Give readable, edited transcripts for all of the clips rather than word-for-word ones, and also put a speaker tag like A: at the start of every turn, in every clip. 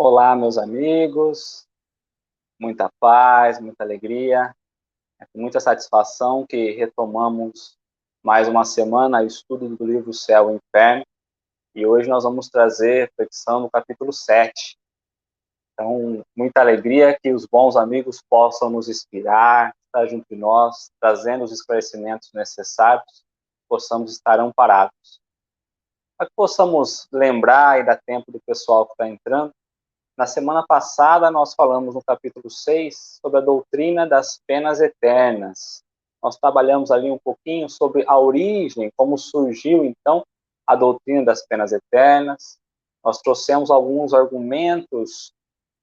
A: Olá, meus amigos, muita paz, muita alegria, é com muita satisfação que retomamos mais uma semana o estudo do livro Céu e Inferno, e hoje nós vamos trazer reflexão no capítulo 7. Então, muita alegria que os bons amigos possam nos inspirar, estar junto de nós, trazendo os esclarecimentos necessários, possamos estar amparados. Para que possamos lembrar e dar tempo do pessoal que está entrando, na semana passada, nós falamos no capítulo 6 sobre a doutrina das penas eternas. Nós trabalhamos ali um pouquinho sobre a origem, como surgiu, então, a doutrina das penas eternas. Nós trouxemos alguns argumentos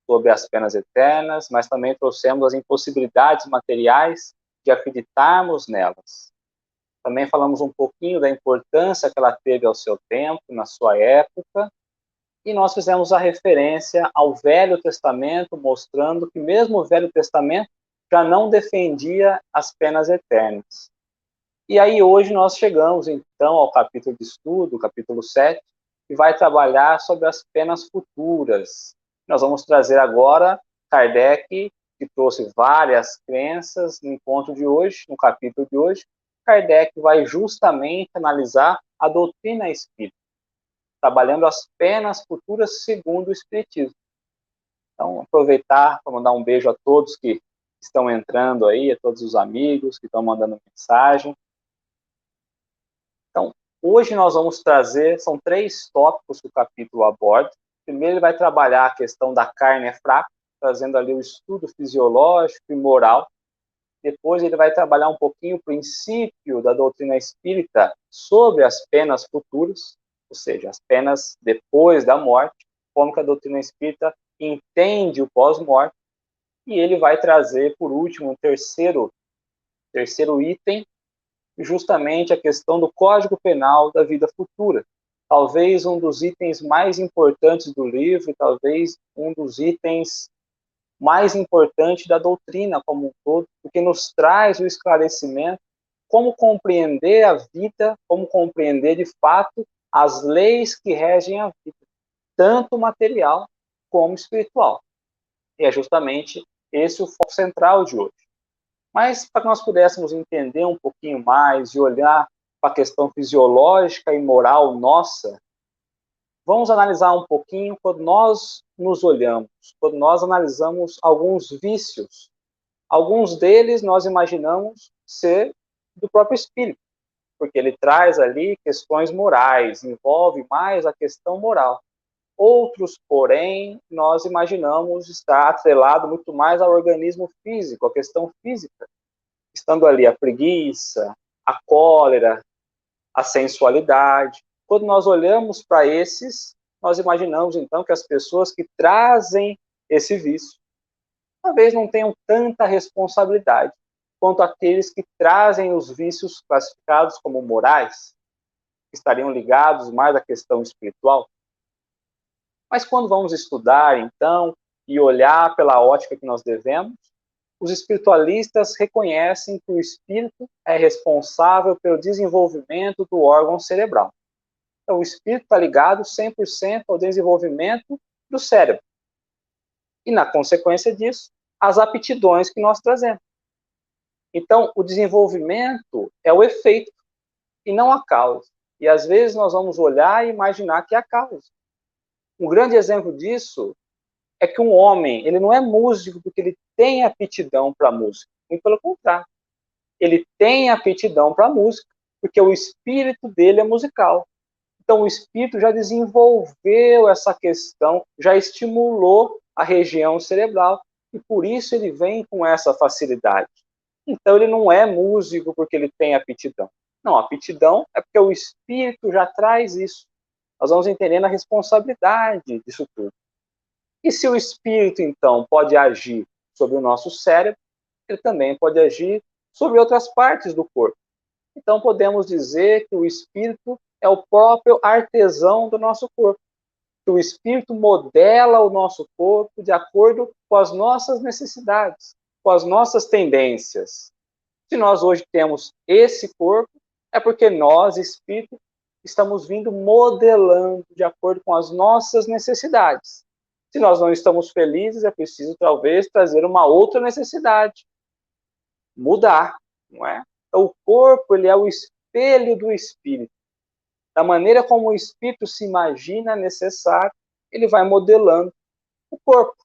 A: sobre as penas eternas, mas também trouxemos as impossibilidades materiais de acreditarmos nelas. Também falamos um pouquinho da importância que ela teve ao seu tempo, na sua época, e nós fizemos a referência ao Velho Testamento, mostrando que mesmo o Velho Testamento já não defendia as penas eternas. E aí hoje nós chegamos, então, ao capítulo de estudo, capítulo 7, que vai trabalhar sobre as penas futuras. Nós vamos trazer agora Kardec, que trouxe várias crenças no encontro de hoje, no capítulo de hoje. Kardec vai justamente analisar a doutrina espírita, trabalhando as penas futuras segundo o Espiritismo. Então, aproveitar para mandar um beijo a todos que estão entrando aí, a todos os amigos que estão mandando mensagem. Então, hoje nós vamos trazer, são 3 tópicos que o capítulo aborda. Primeiro, ele vai trabalhar a questão da carne é fraca, trazendo ali o estudo fisiológico e moral. Depois, ele vai trabalhar um pouquinho o princípio da doutrina espírita sobre as penas futuras, ou seja, as penas depois da morte, como que a doutrina espírita entende o pós-morte, e ele vai trazer, por último, um terceiro item, justamente a questão do Código Penal da vida futura. Talvez um dos itens mais importantes do livro, talvez um dos itens mais importantes da doutrina como um todo, porque nos traz o esclarecimento como compreender a vida, como compreender de fato as leis que regem a vida, tanto material como espiritual. E é justamente esse o foco central de hoje. Mas para que nós pudéssemos entender um pouquinho mais e olhar para a questão fisiológica e moral nossa, vamos analisar um pouquinho quando nós nos olhamos, quando nós analisamos alguns vícios. Alguns deles nós imaginamos ser do próprio espírito, porque ele traz ali questões morais, envolve mais a questão moral. Outros, porém, nós imaginamos estar atrelado muito mais ao organismo físico, à questão física, estando ali a preguiça, a cólera, a sensualidade. Quando nós olhamos para esses, nós imaginamos então que as pessoas que trazem esse vício talvez não tenham tanta responsabilidade quanto aqueles que trazem os vícios classificados como morais, que estariam ligados mais à questão espiritual. Mas quando vamos estudar, então, e olhar pela ótica que nós devemos, os espiritualistas reconhecem que o espírito é responsável pelo desenvolvimento do órgão cerebral. Então, o espírito está ligado 100% ao desenvolvimento do cérebro. E, na consequência disso, as aptidões que nós trazemos. Então, o desenvolvimento é o efeito e não a causa. E, às vezes, nós vamos olhar e imaginar que é a causa. Um grande exemplo disso é que um homem, ele não é músico porque ele tem aptidão para música. Muito pelo contrário. Ele tem aptidão para música porque o espírito dele é musical. Então, o espírito já desenvolveu essa questão, já estimulou a região cerebral e por isso ele vem com essa facilidade. Então, ele não é músico porque ele tem aptidão. Não, a aptidão é porque o espírito já traz isso. Nós vamos entendendo a responsabilidade disso tudo. E se o espírito, então, pode agir sobre o nosso cérebro, ele também pode agir sobre outras partes do corpo. Então, podemos dizer que o espírito é o próprio artesão do nosso corpo. Que o espírito modela o nosso corpo de acordo com as nossas necessidades, com as nossas tendências. Se nós hoje temos esse corpo, é porque nós, espírito, estamos vindo modelando de acordo com as nossas necessidades. Se nós não estamos felizes, é preciso talvez trazer uma outra necessidade, mudar, não é? Então, o corpo, ele é o espelho do espírito. Da maneira como o espírito se imagina necessário, ele vai modelando o corpo.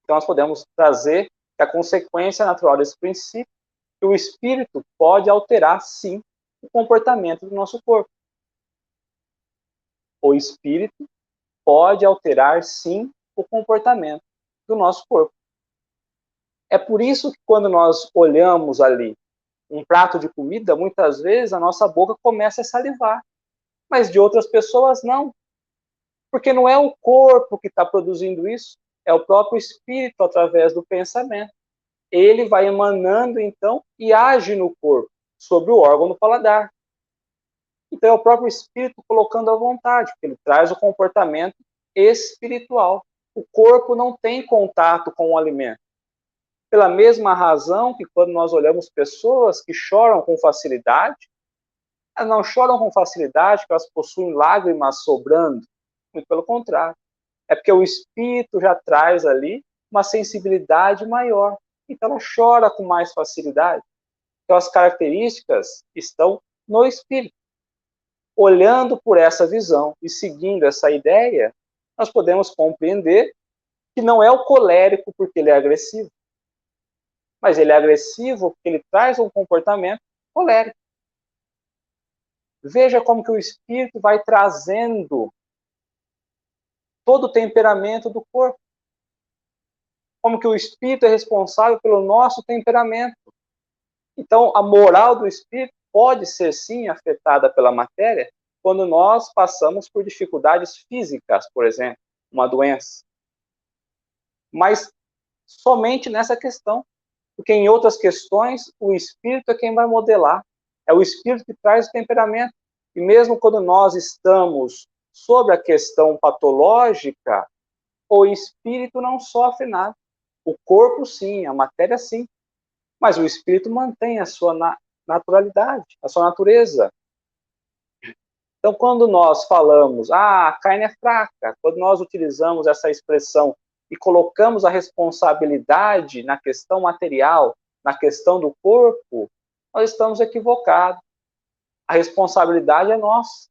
A: Então, nós podemos trazer que a consequência natural desse princípio é que o espírito pode alterar, sim, o comportamento do nosso corpo. O espírito pode alterar, sim, o comportamento do nosso corpo. É por isso que quando nós olhamos ali um prato de comida, muitas vezes a nossa boca começa a salivar, mas de outras pessoas não. Porque não é o corpo que está produzindo isso, é o próprio espírito através do pensamento. Ele vai emanando, então, e age no corpo, sobre o órgão do paladar. Então é o próprio espírito colocando à vontade, porque ele traz o comportamento espiritual. O corpo não tem contato com o alimento. Pela mesma razão que quando nós olhamos pessoas que choram com facilidade, elas não choram com facilidade porque elas possuem lágrimas sobrando. Muito pelo contrário. É porque o espírito já traz ali uma sensibilidade maior. Então ela chora com mais facilidade. Então as características estão no espírito. Olhando por essa visão e seguindo essa ideia, nós podemos compreender que não é o colérico porque ele é agressivo, mas ele é agressivo porque ele traz um comportamento colérico. Veja como que o espírito vai trazendo todo o temperamento do corpo. Como que o espírito é responsável pelo nosso temperamento. Então, a moral do espírito pode ser, sim, afetada pela matéria quando nós passamos por dificuldades físicas, por exemplo, uma doença. Mas somente nessa questão. Porque em outras questões, o espírito é quem vai modelar. É o espírito que traz o temperamento. E mesmo quando nós estamos sobre a questão patológica, o espírito não sofre nada. O corpo, sim, a matéria, sim. Mas o espírito mantém a sua naturalidade, a sua natureza. Então, quando nós falamos, a carne é fraca, quando nós utilizamos essa expressão e colocamos a responsabilidade na questão material, na questão do corpo, nós estamos equivocados. A responsabilidade é nossa,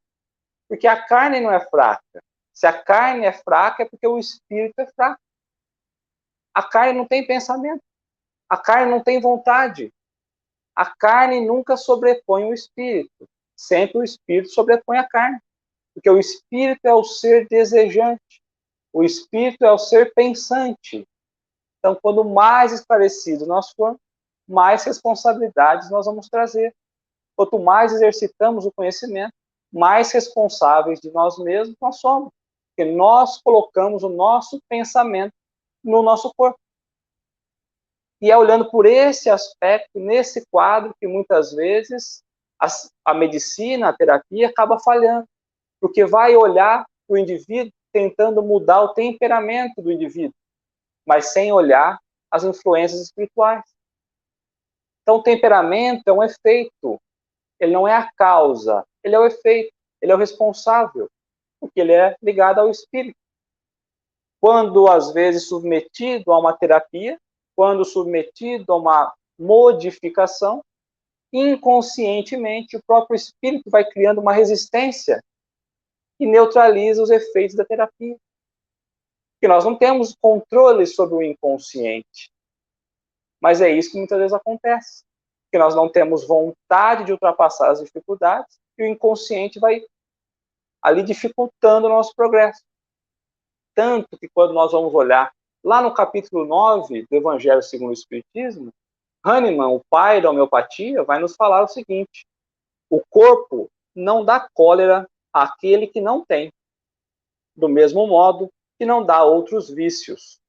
A: porque a carne não é fraca. Se a carne é fraca, é porque o espírito é fraco. A carne não tem pensamento, a carne não tem vontade. A carne nunca sobrepõe o espírito, sempre o espírito sobrepõe a carne, porque o espírito é o ser desejante. O espírito é o ser pensante. Então, quando mais esclarecido nós formos, mais responsabilidades nós vamos trazer. Quanto mais exercitamos o conhecimento, mais responsáveis de nós mesmos nós somos. Porque nós colocamos o nosso pensamento no nosso corpo. E é olhando por esse aspecto, nesse quadro, que muitas vezes a medicina, a terapia acaba falhando. Porque vai olhar para o indivíduo tentando mudar o temperamento do indivíduo, mas sem olhar as influências espirituais. Então, o temperamento é um efeito, ele não é a causa, ele é o efeito, ele é o responsável, porque ele é ligado ao espírito. Quando, às vezes, submetido a uma terapia, quando submetido a uma modificação, inconscientemente o próprio espírito vai criando uma resistência e neutraliza os efeitos da terapia. Porque nós não temos controle sobre o inconsciente. Mas é isso que muitas vezes acontece. Porque nós não temos vontade de ultrapassar as dificuldades e o inconsciente vai ali dificultando o nosso progresso. Tanto que quando nós vamos olhar lá no capítulo 9 do Evangelho segundo o Espiritismo, Hahnemann, o pai da homeopatia, vai nos falar o seguinte: o corpo não dá cólera àquele que não tem, do mesmo modo que não dá outros vícios.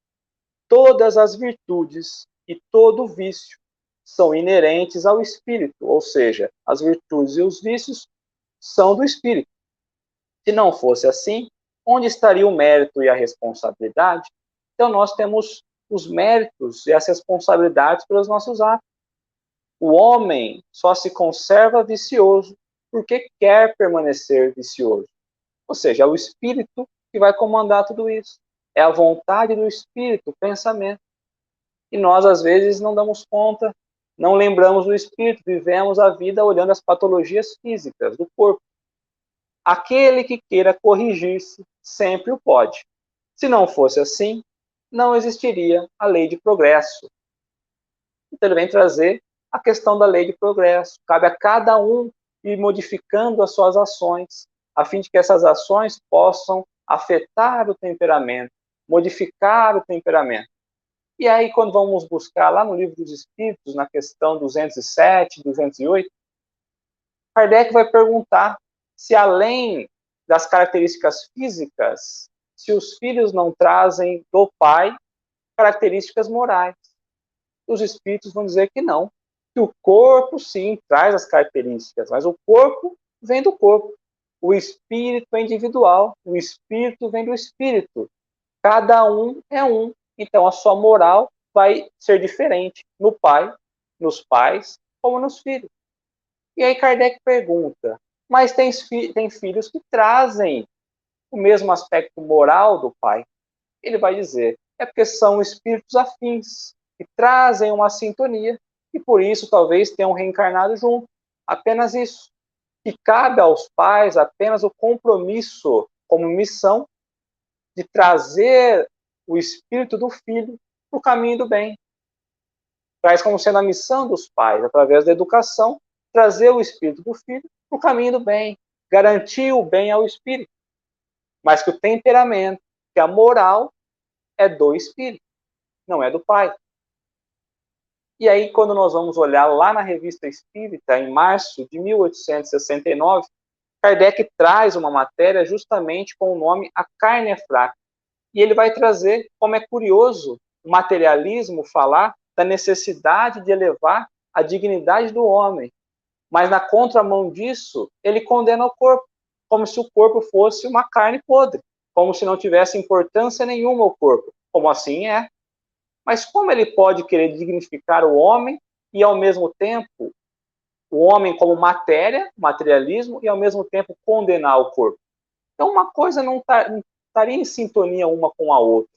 A: Todas as virtudes e todo vício são inerentes ao espírito, ou seja, as virtudes e os vícios são do espírito. Se não fosse assim, onde estaria o mérito e a responsabilidade? Então nós temos os méritos e as responsabilidades pelos nossos atos. O homem só se conserva vicioso porque quer permanecer vicioso. Ou seja, é o espírito que vai comandar tudo isso. é a vontade do espírito, o pensamento. E nós, às vezes, não damos conta, não lembramos do espírito, vivemos a vida olhando as patologias físicas do corpo. Aquele que queira corrigir-se sempre o pode. Se não fosse assim, não existiria a lei de progresso. Então ele vem trazer a questão da lei de progresso. Cabe a cada um ir modificando as suas ações, a fim de que essas ações possam afetar o temperamento, modificar o temperamento. E aí, quando vamos buscar lá no Livro dos Espíritos, na questão 207, 208, Kardec vai perguntar se, além das características físicas, se os filhos não trazem do pai características morais. Os espíritos vão dizer que não, que o corpo, sim, traz as características, mas o corpo vem do corpo. O espírito é individual, o espírito vem do espírito. Cada um é um. Então, a sua moral vai ser diferente no pai, nos pais, como nos filhos. E aí Kardec pergunta, mas tem filhos que trazem o mesmo aspecto moral do pai? Ele vai dizer, é porque são espíritos afins, que trazem uma sintonia, e por isso talvez tenham reencarnado junto. Apenas isso. E cabe aos pais apenas o compromisso, como missão, de trazer o espírito do filho para o caminho do bem. Traz como sendo a missão dos pais, através da educação, trazer o espírito do filho para o caminho do bem, garantir o bem ao espírito. Mas que o temperamento, que a moral é do espírito, não é do pai. E aí, quando nós vamos olhar lá na Revista Espírita, em março de 1869, Kardec traz uma matéria justamente com o nome A Carne é Fraca. E ele vai trazer, como é curioso, o materialismo falar da necessidade de elevar a dignidade do homem. Mas na contramão disso, ele condena o corpo, como se o corpo fosse uma carne podre, como se não tivesse importância nenhuma o corpo. Como assim é? Mas como ele pode querer dignificar o homem e, ao mesmo tempo, o homem como matéria, materialismo, e, ao mesmo tempo, condenar o corpo? Então, uma coisa não estaria em sintonia uma com a outra.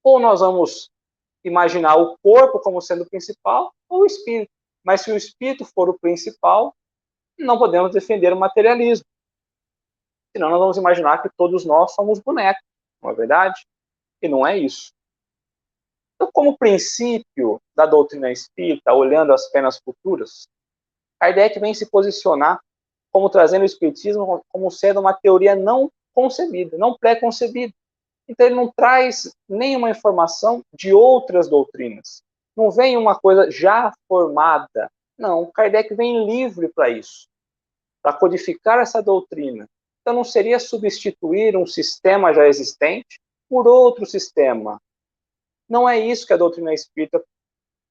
A: Ou nós vamos imaginar o corpo como sendo o principal, ou o espírito. Mas se o espírito for o principal, não podemos defender o materialismo. Senão nós vamos imaginar que todos nós somos bonecos, não é verdade? E não é isso. Então, como princípio da doutrina espírita, olhando as penas futuras, Kardec vem se posicionar como trazendo o espiritismo como sendo uma teoria não concebida, não pré-concebida. Então ele não traz nenhuma informação de outras doutrinas. Não vem uma coisa já formada. Não, Kardec vem livre para isso, para codificar essa doutrina. Então não seria substituir um sistema já existente por outro sistema. Não é isso que a doutrina espírita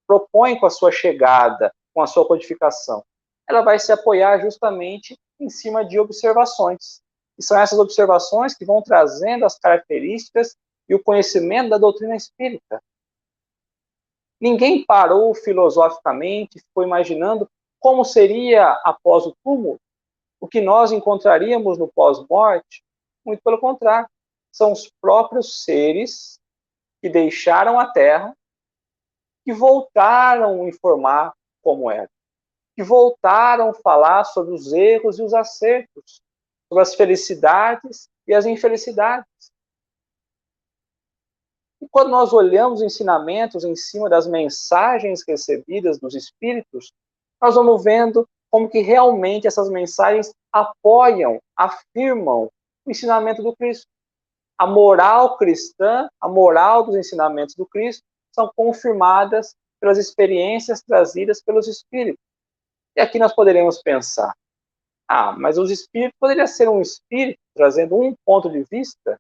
A: propõe com a sua chegada, com a sua codificação. Ela vai se apoiar justamente em cima de observações. E são essas observações que vão trazendo as características e o conhecimento da doutrina espírita. Ninguém parou filosoficamente, ficou imaginando como seria após o túmulo, o que nós encontraríamos no pós-morte. Muito pelo contrário, são os próprios seres que deixaram a Terra, que voltaram a informar como era, que voltaram a falar sobre os erros e os acertos, sobre as felicidades e as infelicidades. E quando nós olhamos os ensinamentos em cima das mensagens recebidas dos espíritos, nós vamos vendo como que realmente essas mensagens apoiam, afirmam o ensinamento do Cristo. A moral cristã, a moral dos ensinamentos do Cristo, são confirmadas pelas experiências trazidas pelos espíritos. E aqui nós poderíamos pensar, mas os espíritos poderia ser um espírito trazendo um ponto de vista,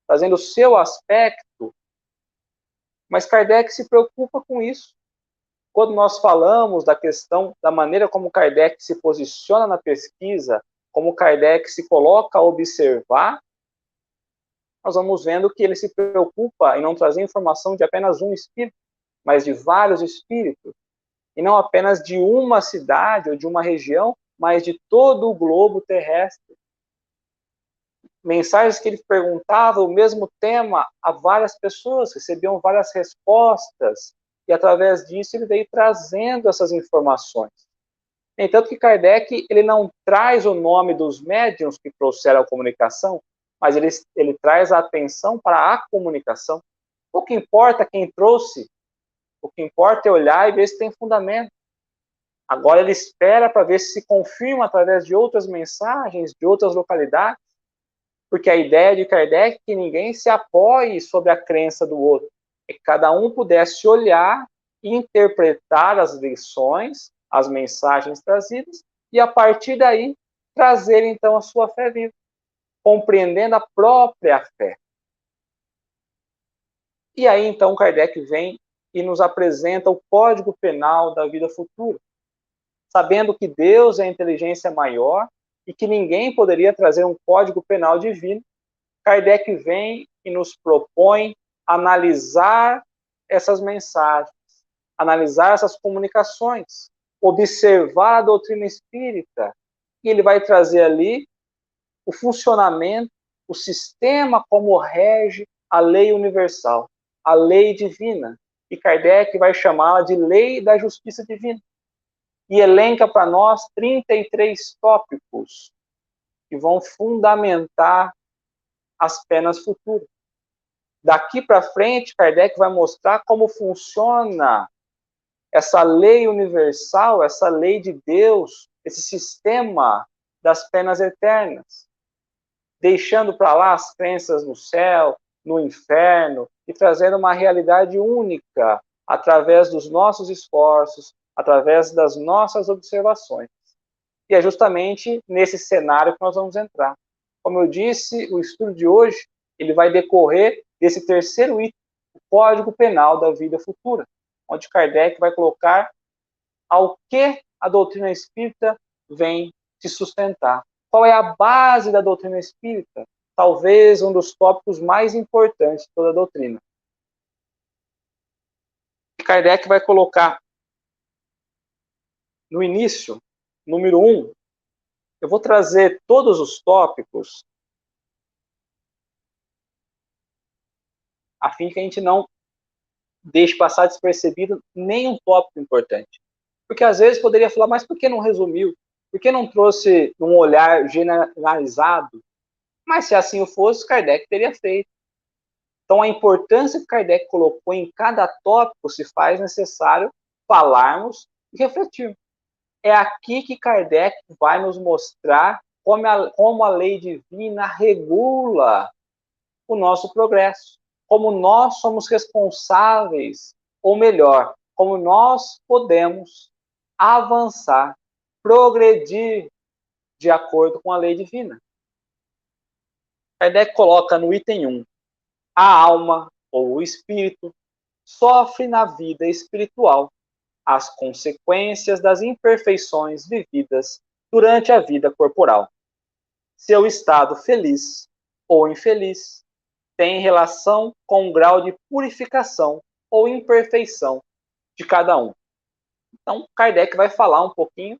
A: trazendo o seu aspecto, mas Kardec se preocupa com isso. Quando nós falamos da questão da maneira como Kardec se posiciona na pesquisa, como Kardec se coloca a observar, nós vamos vendo que ele se preocupa em não trazer informação de apenas um espírito, mas de vários espíritos, e não apenas de uma cidade ou de uma região, mas de todo o globo terrestre. mensagens que ele perguntava o mesmo tema a várias pessoas, recebiam várias respostas, e através disso ele veio trazendo essas informações. Entanto que Kardec ele não traz o nome dos médiuns que trouxeram a comunicação, mas ele traz a atenção para a comunicação. O que importa é quem trouxe, o que importa é olhar e ver se tem fundamento. Agora ele espera para ver se confirma através de outras mensagens, de outras localidades, porque a ideia de Kardec é que ninguém se apoie sobre a crença do outro, é que cada um pudesse olhar e interpretar as lições, as mensagens trazidas, e a partir daí trazer então a sua fé viva, compreendendo a própria fé. E aí então Kardec vem e nos apresenta o Código Penal da vida futura, sabendo que Deus é a inteligência maior e que ninguém poderia trazer um Código Penal divino. Kardec vem e nos propõe analisar essas mensagens, analisar essas comunicações, observar a doutrina espírita, e ele vai trazer ali o funcionamento, o sistema como rege a lei universal, a lei divina, e Kardec vai chamá-la de lei da justiça divina, e elenca para nós 33 tópicos que vão fundamentar as penas futuras. Daqui para frente, Kardec vai mostrar como funciona essa lei universal, essa lei de Deus, esse sistema das penas eternas, deixando para lá as crenças no céu, no inferno, e trazendo uma realidade única através dos nossos esforços, através das nossas observações. E é justamente nesse cenário que nós vamos entrar. Como eu disse, o estudo de hoje ele vai decorrer desse terceiro item, o Código Penal da Vida Futura, onde Kardec vai colocar ao que a doutrina espírita vem se sustentar. Qual é a base da doutrina espírita? Talvez um dos tópicos mais importantes de toda a doutrina. Kardec vai colocar no início, número 1, eu vou trazer todos os tópicos a fim que a gente não deixe passar despercebido nenhum tópico importante. Porque às vezes poderia falar, mas por que não resumiu? Por que não trouxe um olhar generalizado? Mas se assim fosse, Kardec teria feito. Então a importância que Kardec colocou em cada tópico se faz necessário falarmos e refletirmos. É aqui que Kardec vai nos mostrar como a lei divina regula o nosso progresso, como nós somos responsáveis, ou melhor, como nós podemos avançar, progredir de acordo com a lei divina. Kardec coloca no item 1, a alma ou o espírito sofre na vida espiritual as consequências das imperfeições vividas durante a vida corporal. Seu estado feliz ou infeliz tem relação com o grau de purificação ou imperfeição de cada um. Então, Kardec vai falar um pouquinho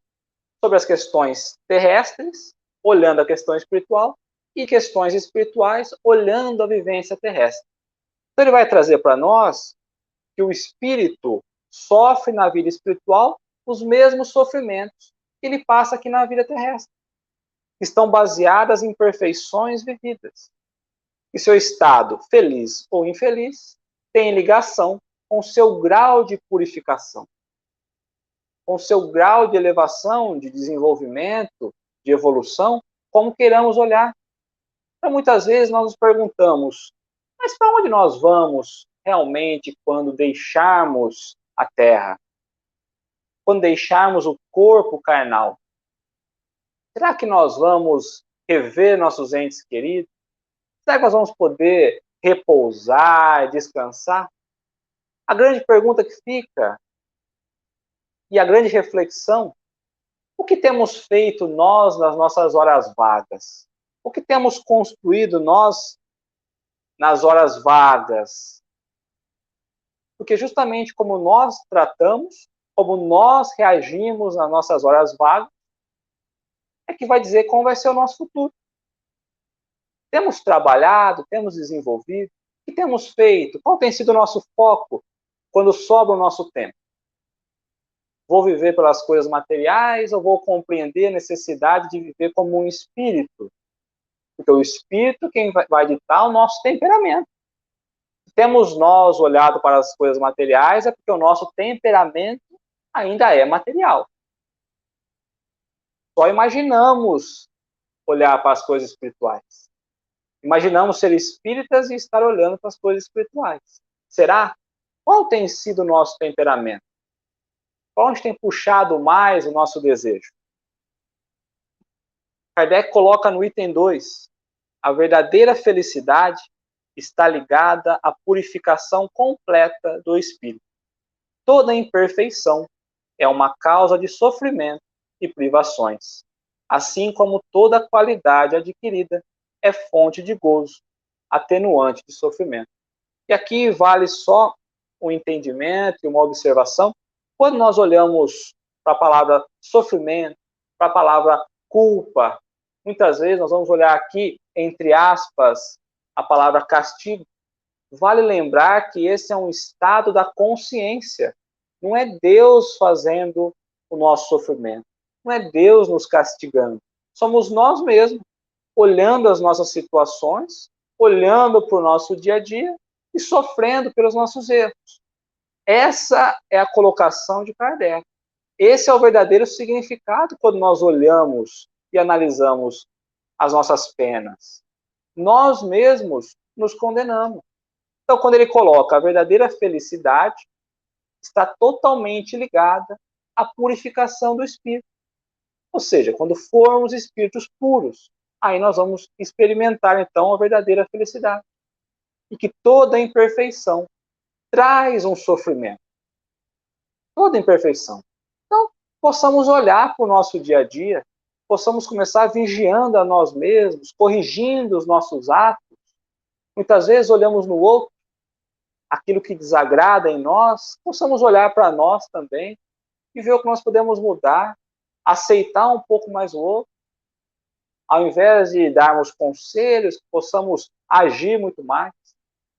A: sobre as questões terrestres, olhando a questão espiritual, e questões espirituais, olhando a vivência terrestre. Então, ele vai trazer para nós que o espírito sofre na vida espiritual os mesmos sofrimentos que ele passa aqui na vida terrestre, que estão baseadas em perfeições vividas. E seu estado, feliz ou infeliz, tem ligação com seu grau de purificação, com seu grau de elevação, de desenvolvimento, de evolução, como queiramos olhar. Então, muitas vezes nós nos perguntamos, mas para onde nós vamos realmente quando deixarmos a Terra? Quando deixarmos o corpo carnal? Será que nós vamos rever nossos entes queridos? Será que nós vamos poder repousar, descansar? A grande pergunta que fica, e a grande reflexão, o que temos feito nós nas nossas horas vagas? O que temos construído nós nas horas vagas? Porque justamente como nós tratamos, como nós reagimos nas nossas horas vagas, é que vai dizer como vai ser o nosso futuro. Temos trabalhado, temos desenvolvido, o que temos feito? Qual tem sido o nosso foco quando sobra o nosso tempo? Vou viver pelas coisas materiais ou vou compreender a necessidade de viver como um espírito? Porque o espírito quem vai ditar o nosso temperamento. Se temos nós olhado para as coisas materiais, é porque o nosso temperamento ainda é material. Só imaginamos olhar para as coisas espirituais. Imaginamos ser espíritas e estar olhando para as coisas espirituais. Será? Qual tem sido o nosso temperamento? Qual tem puxado mais o nosso desejo? Kardec coloca no item 2, a verdadeira felicidade está ligada à purificação completa do espírito. Toda imperfeição é uma causa de sofrimento e privações, assim como toda qualidade adquirida é fonte de gozo, atenuante de sofrimento. E aqui vale só um entendimento e uma observação. Quando nós olhamos para a palavra sofrimento, para a palavra culpa, muitas vezes nós vamos olhar aqui, entre aspas, a palavra castigo. Vale lembrar que esse é um estado da consciência. Não é Deus fazendo o nosso sofrimento. Não é Deus nos castigando. Somos nós mesmos, olhando as nossas situações, olhando para o nosso dia a dia e sofrendo pelos nossos erros. Essa é a colocação de Kardec. Esse é o verdadeiro significado quando nós olhamos e analisamos as nossas penas. Nós mesmos nos condenamos. Então, quando ele coloca a verdadeira felicidade, está totalmente ligada à purificação do espírito. Ou seja, quando formos espíritos puros, aí nós vamos experimentar, então, a verdadeira felicidade. E que toda imperfeição traz um sofrimento. Toda imperfeição. Então, possamos olhar para o nosso dia a dia, possamos começar vigiando a nós mesmos, corrigindo os nossos atos. Muitas vezes olhamos no outro, aquilo que desagrada em nós, possamos olhar para nós também e ver o que nós podemos mudar, aceitar um pouco mais o outro, ao invés de darmos conselhos, possamos agir muito mais,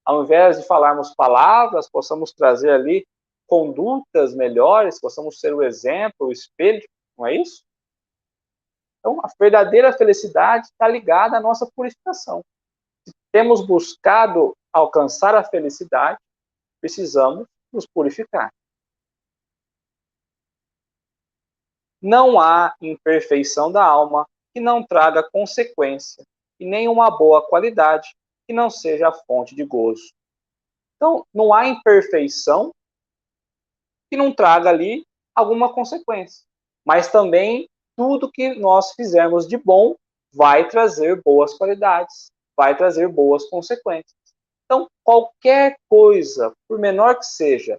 A: ao invés de falarmos palavras, possamos trazer ali condutas melhores, possamos ser o exemplo, o espelho, não é isso? Então, a verdadeira felicidade está ligada à nossa purificação. Se temos buscado alcançar a felicidade, precisamos nos purificar. Não há imperfeição da alma que não traga consequência, e nenhuma boa qualidade que não seja a fonte de gozo. Então, não há imperfeição que não traga ali alguma consequência. Mas também, tudo que nós fizermos de bom vai trazer boas qualidades, vai trazer boas consequências. Então, qualquer coisa, por menor que seja,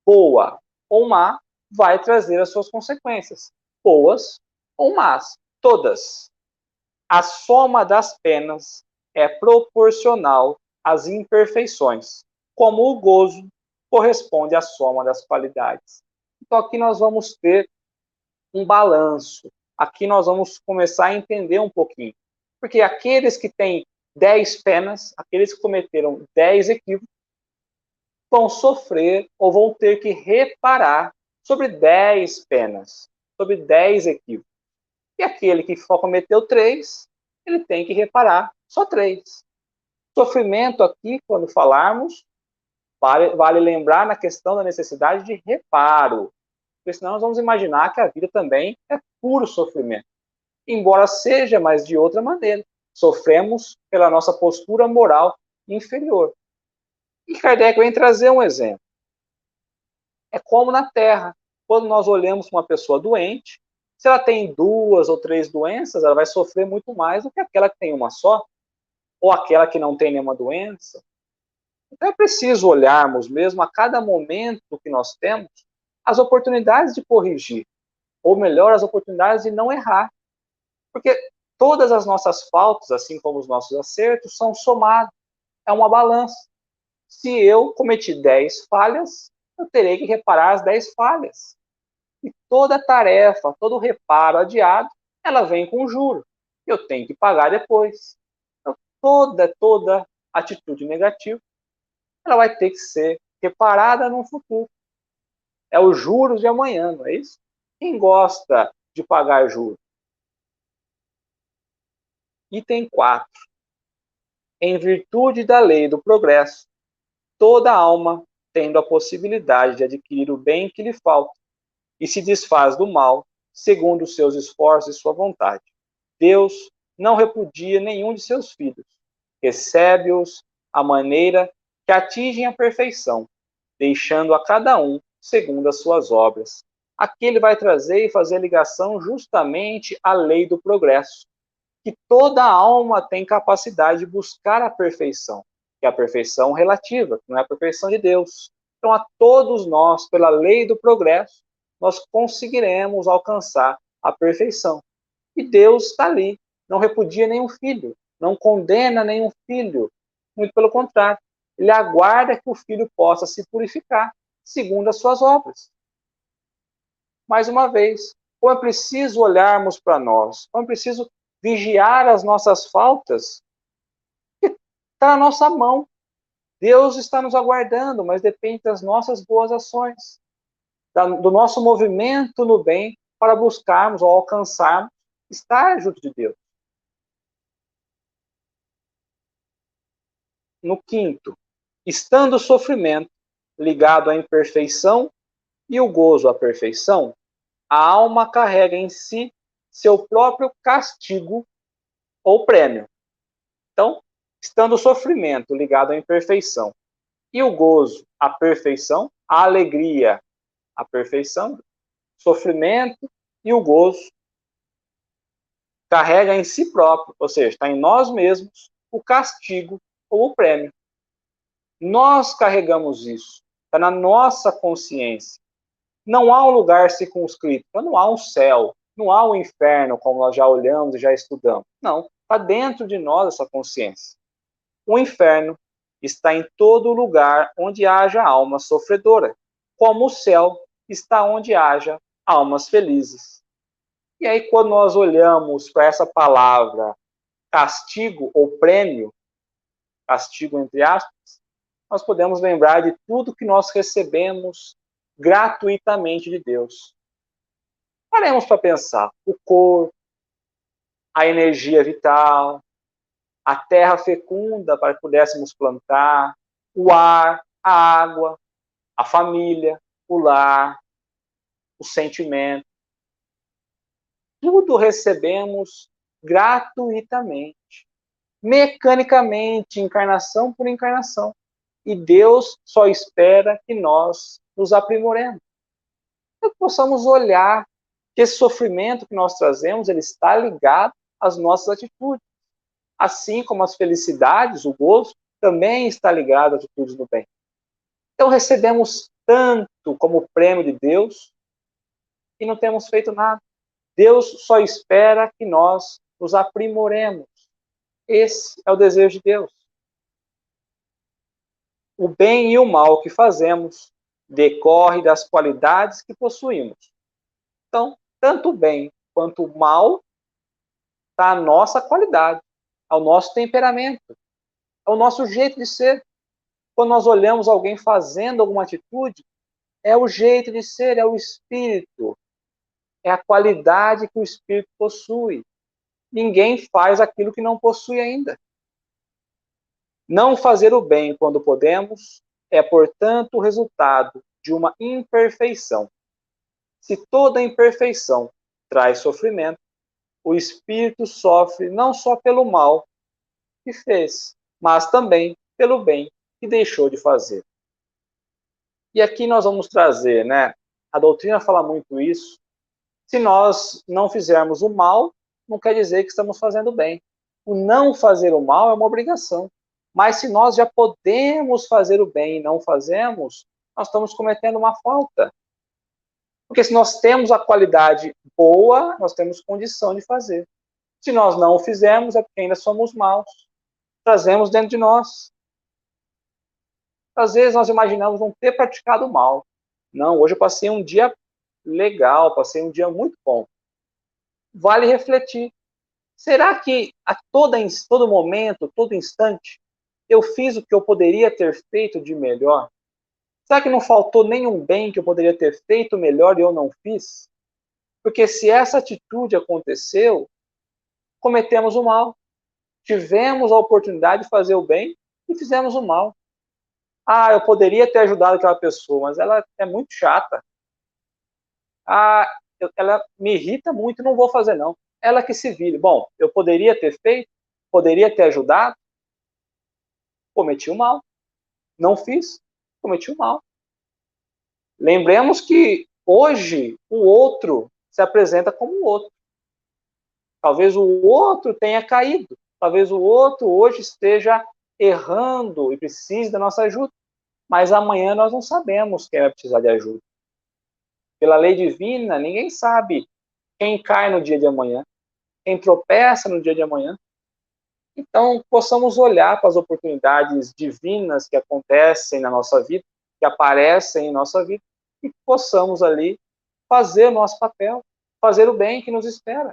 A: boa ou má, vai trazer as suas consequências, boas ou más, todas. A soma das penas é proporcional às imperfeições, como o gozo corresponde à soma das qualidades. Então, aqui nós vamos ter um balanço. Aqui nós vamos começar a entender um pouquinho. Porque aqueles que têm 10 penas, aqueles que cometeram 10 equívocos, vão sofrer ou vão ter que reparar sobre 10 penas, sobre 10 equívocos. E aquele que só cometeu 3, ele tem que reparar só 3. Sofrimento aqui, quando falarmos, vale lembrar na questão da necessidade de reparo. Porque senão nós vamos imaginar que a vida também é puro sofrimento. Embora seja, mas de outra maneira. Sofremos pela nossa postura moral inferior. E Kardec vem trazer um exemplo. É como na Terra. Quando nós olhamos uma pessoa doente, se ela tem 2 ou 3 doenças, ela vai sofrer muito mais do que aquela que tem uma só, ou aquela que não tem nenhuma doença. Então é preciso olharmos mesmo a cada momento que nós temos as oportunidades de corrigir, ou melhor, as oportunidades de não errar. Porque todas as nossas faltas, assim como os nossos acertos, são somados. É uma balança. Se eu cometi 10 falhas, eu terei que reparar as 10 falhas. E toda tarefa, todo reparo adiado, ela vem com juro. Eu tenho que pagar depois. Então, toda atitude negativa, ela vai ter que ser reparada no futuro. É os juros de amanhã, não é isso? Quem gosta de pagar juros? Item 4. Em virtude da lei do progresso, toda alma, tendo a possibilidade de adquirir o bem que lhe falta, e se desfaz do mal, segundo os seus esforços e sua vontade. Deus não repudia nenhum de seus filhos, recebe-os à maneira que atingem a perfeição, deixando a cada um segundo as suas obras. Aqui ele vai trazer e fazer ligação justamente à lei do progresso, que toda alma tem capacidade de buscar a perfeição, que é a perfeição relativa, que não é a perfeição de Deus. Então, a todos nós, pela lei do progresso, nós conseguiremos alcançar a perfeição. E Deus está ali, não repudia nenhum filho, não condena nenhum filho, muito pelo contrário, ele aguarda que o filho possa se purificar, segundo as suas obras. Mais uma vez, como é preciso olharmos para nós, como é preciso vigiar as nossas faltas, que está na nossa mão. Deus está nos aguardando, mas depende das nossas boas ações, do nosso movimento no bem para buscarmos ou alcançarmos estar junto de Deus. No quinto, estando o sofrimento ligado à imperfeição e o gozo à perfeição, a alma carrega em si seu próprio castigo ou prêmio. Então, estando o sofrimento ligado à imperfeição e o gozo à perfeição, a alegria à perfeição, sofrimento e o gozo carrega em si próprio, ou seja, está em nós mesmos, o castigo ou o prêmio. Nós carregamos isso, está na nossa consciência. Não há um lugar circunscrito, não há um céu, não há um inferno, como nós já olhamos e já estudamos. Não, está dentro de nós essa consciência. O inferno está em todo lugar onde haja alma sofredora, como o céu está onde haja almas felizes. E aí, quando nós olhamos para essa palavra castigo ou prêmio, castigo entre aspas, nós podemos lembrar de tudo que nós recebemos gratuitamente de Deus. Paremos para pensar. O corpo, a energia vital, a terra fecunda para que pudéssemos plantar, o ar, a água, a família, o lar, o sentimento. Tudo recebemos gratuitamente, mecanicamente, encarnação por encarnação. E Deus só espera que nós nos aprimoremos. Que possamos olhar que esse sofrimento que nós trazemos, ele está ligado às nossas atitudes. Assim como as felicidades, o gozo, também está ligado às atitudes do bem. Então recebemos tanto como prêmio de Deus e não temos feito nada. Deus só espera que nós nos aprimoremos. Esse é o desejo de Deus. O bem e o mal que fazemos decorre das qualidades que possuímos. Então, tanto o bem quanto o mal está a nossa qualidade, ao nosso temperamento, ao nosso jeito de ser. Quando nós olhamos alguém fazendo alguma atitude, é o jeito de ser, é o espírito, é a qualidade que o espírito possui. Ninguém faz aquilo que não possui ainda. Não fazer o bem quando podemos é, portanto, o resultado de uma imperfeição. Se toda imperfeição traz sofrimento, o espírito sofre não só pelo mal que fez, mas também pelo bem que deixou de fazer. E aqui nós vamos trazer, né? A doutrina fala muito isso. Se nós não fizermos o mal, não quer dizer que estamos fazendo bem. O não fazer o mal é uma obrigação. Mas se nós já podemos fazer o bem e não fazemos, nós estamos cometendo uma falta. Porque se nós temos a qualidade boa, nós temos condição de fazer. Se nós não o fizermos, é porque ainda somos maus. Trazemos dentro de nós. Às vezes nós imaginamos não ter praticado mal. Não, hoje eu passei um dia legal, passei um dia muito bom. Vale refletir. Será que a todo momento, todo instante, eu fiz o que eu poderia ter feito de melhor? Será que não faltou nenhum bem que eu poderia ter feito melhor e eu não fiz? Porque se essa atitude aconteceu, cometemos o mal. Tivemos a oportunidade de fazer o bem e fizemos o mal. Ah, eu poderia ter ajudado aquela pessoa, mas ela é muito chata. Ah, ela me irrita muito, não vou fazer não. Ela que se vire. Bom, eu poderia ter feito, poderia ter ajudado, cometi o mal. Não fiz, cometi o mal. Lembremos que hoje o outro se apresenta como o outro. Talvez o outro tenha caído. Talvez o outro hoje esteja errando e precise da nossa ajuda. Mas amanhã nós não sabemos quem vai precisar de ajuda. Pela lei divina, ninguém sabe quem cai no dia de amanhã, quem tropeça no dia de amanhã. Então, possamos olhar para as oportunidades divinas que acontecem na nossa vida, que aparecem em nossa vida, e possamos ali fazer o nosso papel, fazer o bem que nos espera.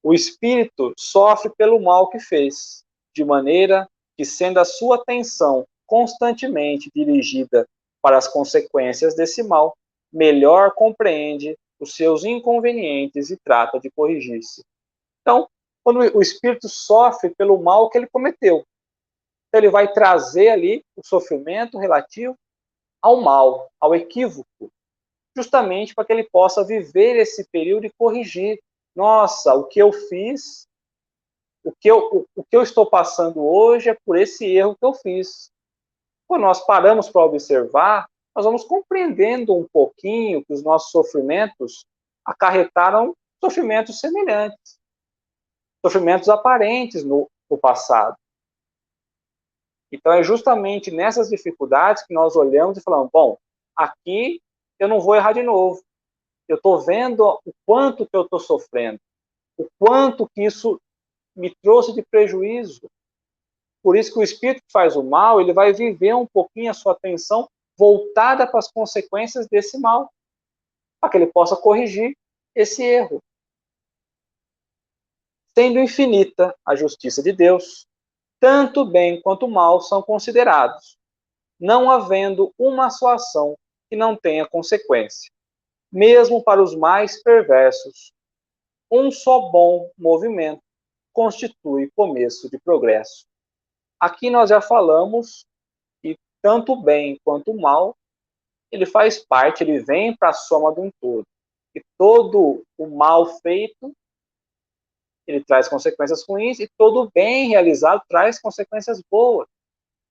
A: O espírito sofre pelo mal que fez, de maneira que, sendo a sua atenção constantemente dirigida para as consequências desse mal, melhor compreende os seus inconvenientes e trata de corrigir-se. Então, quando o espírito sofre pelo mal que ele cometeu, então ele vai trazer ali o sofrimento relativo ao mal, ao equívoco, justamente para que ele possa viver esse período e corrigir. Nossa, o que eu fiz, o que eu estou passando hoje é por esse erro que eu fiz. Quando nós paramos para observar, nós vamos compreendendo um pouquinho que os nossos sofrimentos acarretaram sofrimentos semelhantes, sofrimentos aparentes no passado. Então é justamente nessas dificuldades que nós olhamos e falamos, bom, aqui eu não vou errar de novo. Eu estou vendo o quanto que eu estou sofrendo, o quanto que isso me trouxe de prejuízo. Por isso que o espírito que faz o mal, ele vai viver um pouquinho a sua atenção voltada para as consequências desse mal, para que ele possa corrigir esse erro. Sendo infinita a justiça de Deus, tanto o bem quanto o mal são considerados, não havendo uma só ação que não tenha consequência. Mesmo para os mais perversos, um só bom movimento constitui começo de progresso. Aqui nós já falamos que tanto o bem quanto o mal, ele faz parte, ele vem para a soma de um todo. E todo o mal feito, ele traz consequências ruins, e todo o bem realizado traz consequências boas.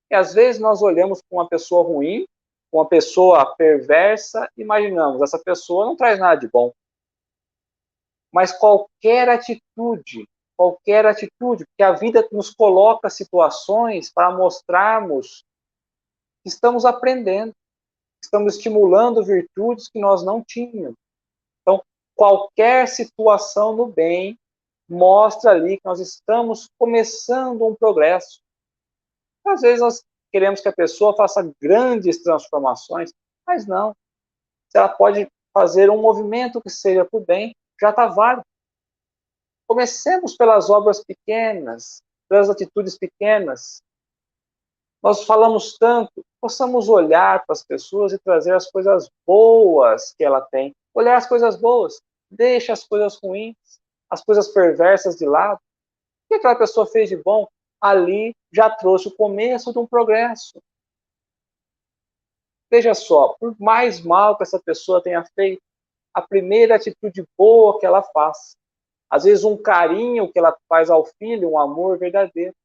A: E às vezes nós olhamos para uma pessoa ruim, uma pessoa perversa, imaginamos, essa pessoa não traz nada de bom. Mas qualquer atitude, porque a vida nos coloca situações para mostrarmos que estamos aprendendo, estamos estimulando virtudes que nós não tínhamos. Então, qualquer situação no bem mostra ali que nós estamos começando um progresso. Às vezes nós queremos que a pessoa faça grandes transformações, mas não. Se ela pode fazer um movimento que seja para o bem, já está válido. Comecemos pelas obras pequenas, pelas atitudes pequenas. Nós falamos tanto, possamos olhar para as pessoas e trazer as coisas boas que ela tem. Olhar as coisas boas, deixa as coisas ruins, as coisas perversas de lado. O que aquela pessoa fez de bom? Ali já trouxe o começo de um progresso. Veja só, por mais mal que essa pessoa tenha feito, a primeira atitude boa que ela faz, às vezes um carinho que ela faz ao filho, um amor verdadeiro,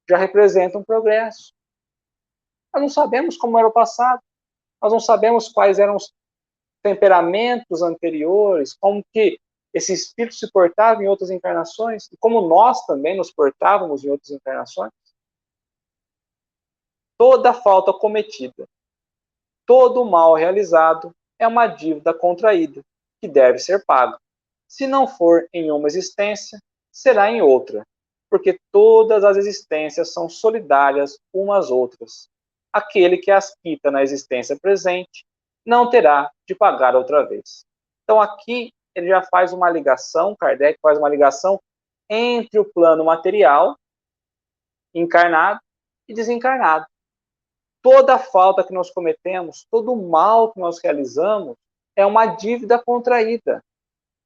A: já representa um progresso. Nós não sabemos como era o passado, nós não sabemos quais eram os temperamentos anteriores, como que esse espírito se portava em outras encarnações, e como nós também nos portávamos em outras encarnações. Toda falta cometida, todo mal realizado é uma dívida contraída, que deve ser paga. Se não for em uma existência, será em outra, porque todas as existências são solidárias umas às outras. Aquele que as quita na existência presente não terá de pagar outra vez. Então aqui ele já faz uma ligação, Kardec faz uma ligação entre o plano material, encarnado e desencarnado. Toda falta que nós cometemos, todo o mal que nós realizamos, é uma dívida contraída.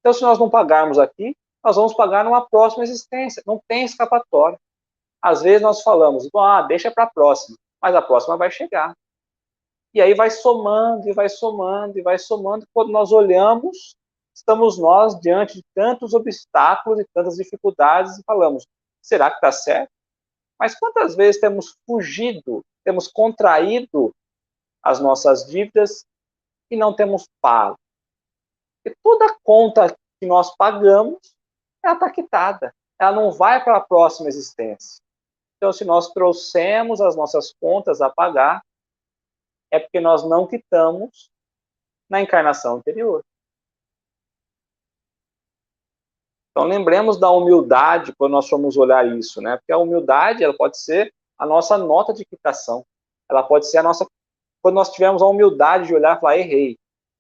A: Então, se nós não pagarmos aqui, nós vamos pagar numa próxima existência. Não tem escapatória. Às vezes nós falamos, deixa para a próxima, mas a próxima vai chegar. E aí vai somando, e vai somando, e vai somando. Quando nós olhamos, estamos nós diante de tantos obstáculos e tantas dificuldades e falamos, será que está certo? Mas quantas vezes temos fugido, temos contraído as nossas dívidas e não temos pago? E toda conta que nós pagamos, ela está quitada. Ela não vai para a próxima existência. Então, se nós trouxemos as nossas contas a pagar, é porque nós não quitamos na encarnação anterior. Então, lembremos da humildade quando nós formos olhar isso, né? Porque a humildade, ela pode ser a nossa nota de quitação. Ela pode ser a nossa... Quando nós tivermos a humildade de olhar e falar, errei,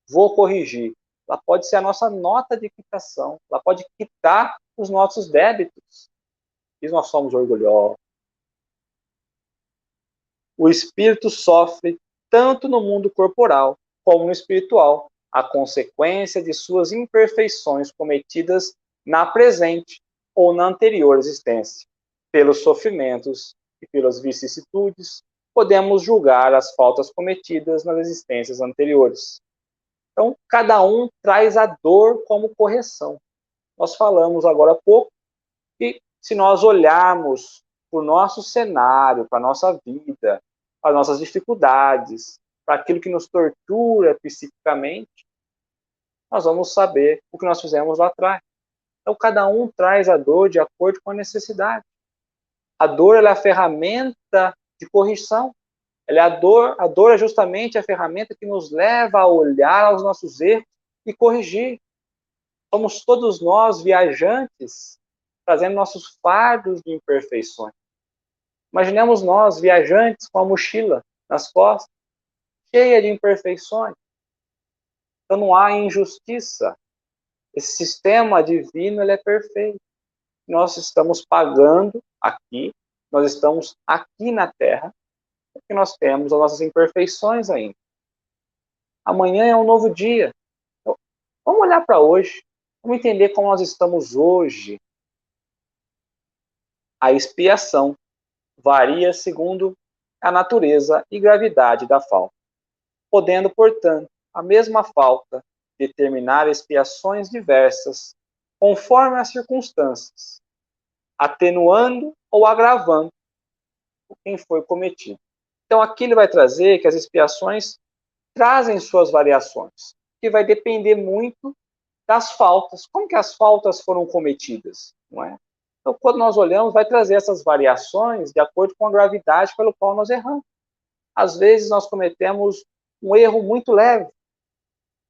A: vou corrigir. Ela pode ser a nossa nota de quitação. Ela pode quitar os nossos débitos. E nós somos orgulhosos. O espírito sofre tanto no mundo corporal como no espiritual, a consequência de suas imperfeições cometidas na presente ou na anterior existência. Pelos sofrimentos e pelas vicissitudes, podemos julgar as faltas cometidas nas existências anteriores. Então, cada um traz a dor como correção. Nós falamos agora há pouco que se nós olharmos para o nosso cenário, para a nossa vida, para as nossas dificuldades, para aquilo que nos tortura psiquicamente, nós vamos saber o que nós fizemos lá atrás. Então, cada um traz a dor de acordo com a necessidade. A dor ela é a ferramenta de correção. A dor é justamente a ferramenta que nos leva a olhar aos nossos erros e corrigir. Somos todos nós viajantes, trazendo nossos fardos de imperfeições. Imaginemos nós, viajantes, com a mochila nas costas, cheia de imperfeições. Então não há injustiça. Esse sistema divino ele é perfeito. Nós estamos pagando aqui, nós estamos aqui na Terra, porque nós temos as nossas imperfeições ainda. Amanhã é um novo dia. Então, vamos olhar para hoje. Vamos entender como nós estamos hoje. A expiação varia segundo a natureza e gravidade da falta, podendo, portanto, a mesma falta determinar expiações diversas conforme as circunstâncias, atenuando ou agravando o que foi cometido. Então, aqui ele vai trazer que as expiações trazem suas variações, que vai depender muito das faltas. Como que as faltas foram cometidas? Não é? Então, quando nós olhamos, vai trazer essas variações de acordo com a gravidade pelo qual nós erramos. Às vezes, nós cometemos um erro muito leve,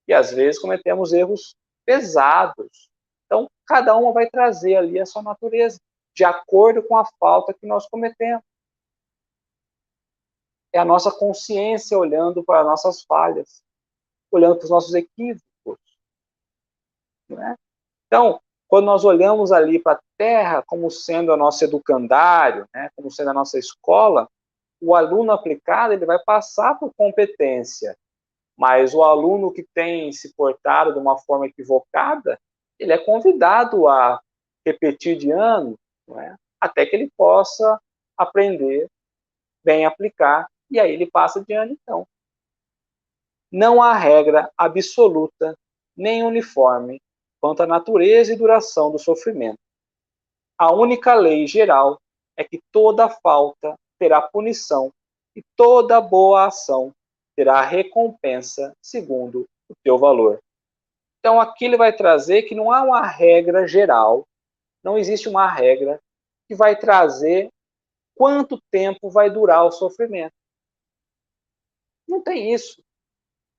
A: e às vezes cometemos erros pesados. Então, cada uma vai trazer ali a sua natureza, de acordo com a falta que nós cometemos. É a nossa consciência olhando para as nossas falhas, olhando para os nossos equívocos. Né? Então, quando nós olhamos ali para a Terra como sendo a nossa educandário, né, como sendo a nossa escola, o aluno aplicado ele vai passar por competência, mas o aluno que tem se portado de uma forma equivocada, ele é convidado a repetir de ano, não é? Até que ele possa aprender, bem aplicar, e aí ele passa de ano então. Não há regra absoluta, nem uniforme, quanto à natureza e duração do sofrimento. A única lei geral é que toda falta terá punição e toda boa ação terá recompensa segundo o teu valor. Então aqui ele vai trazer que não há uma regra geral, não existe uma regra que vai trazer quanto tempo vai durar o sofrimento. Não tem isso.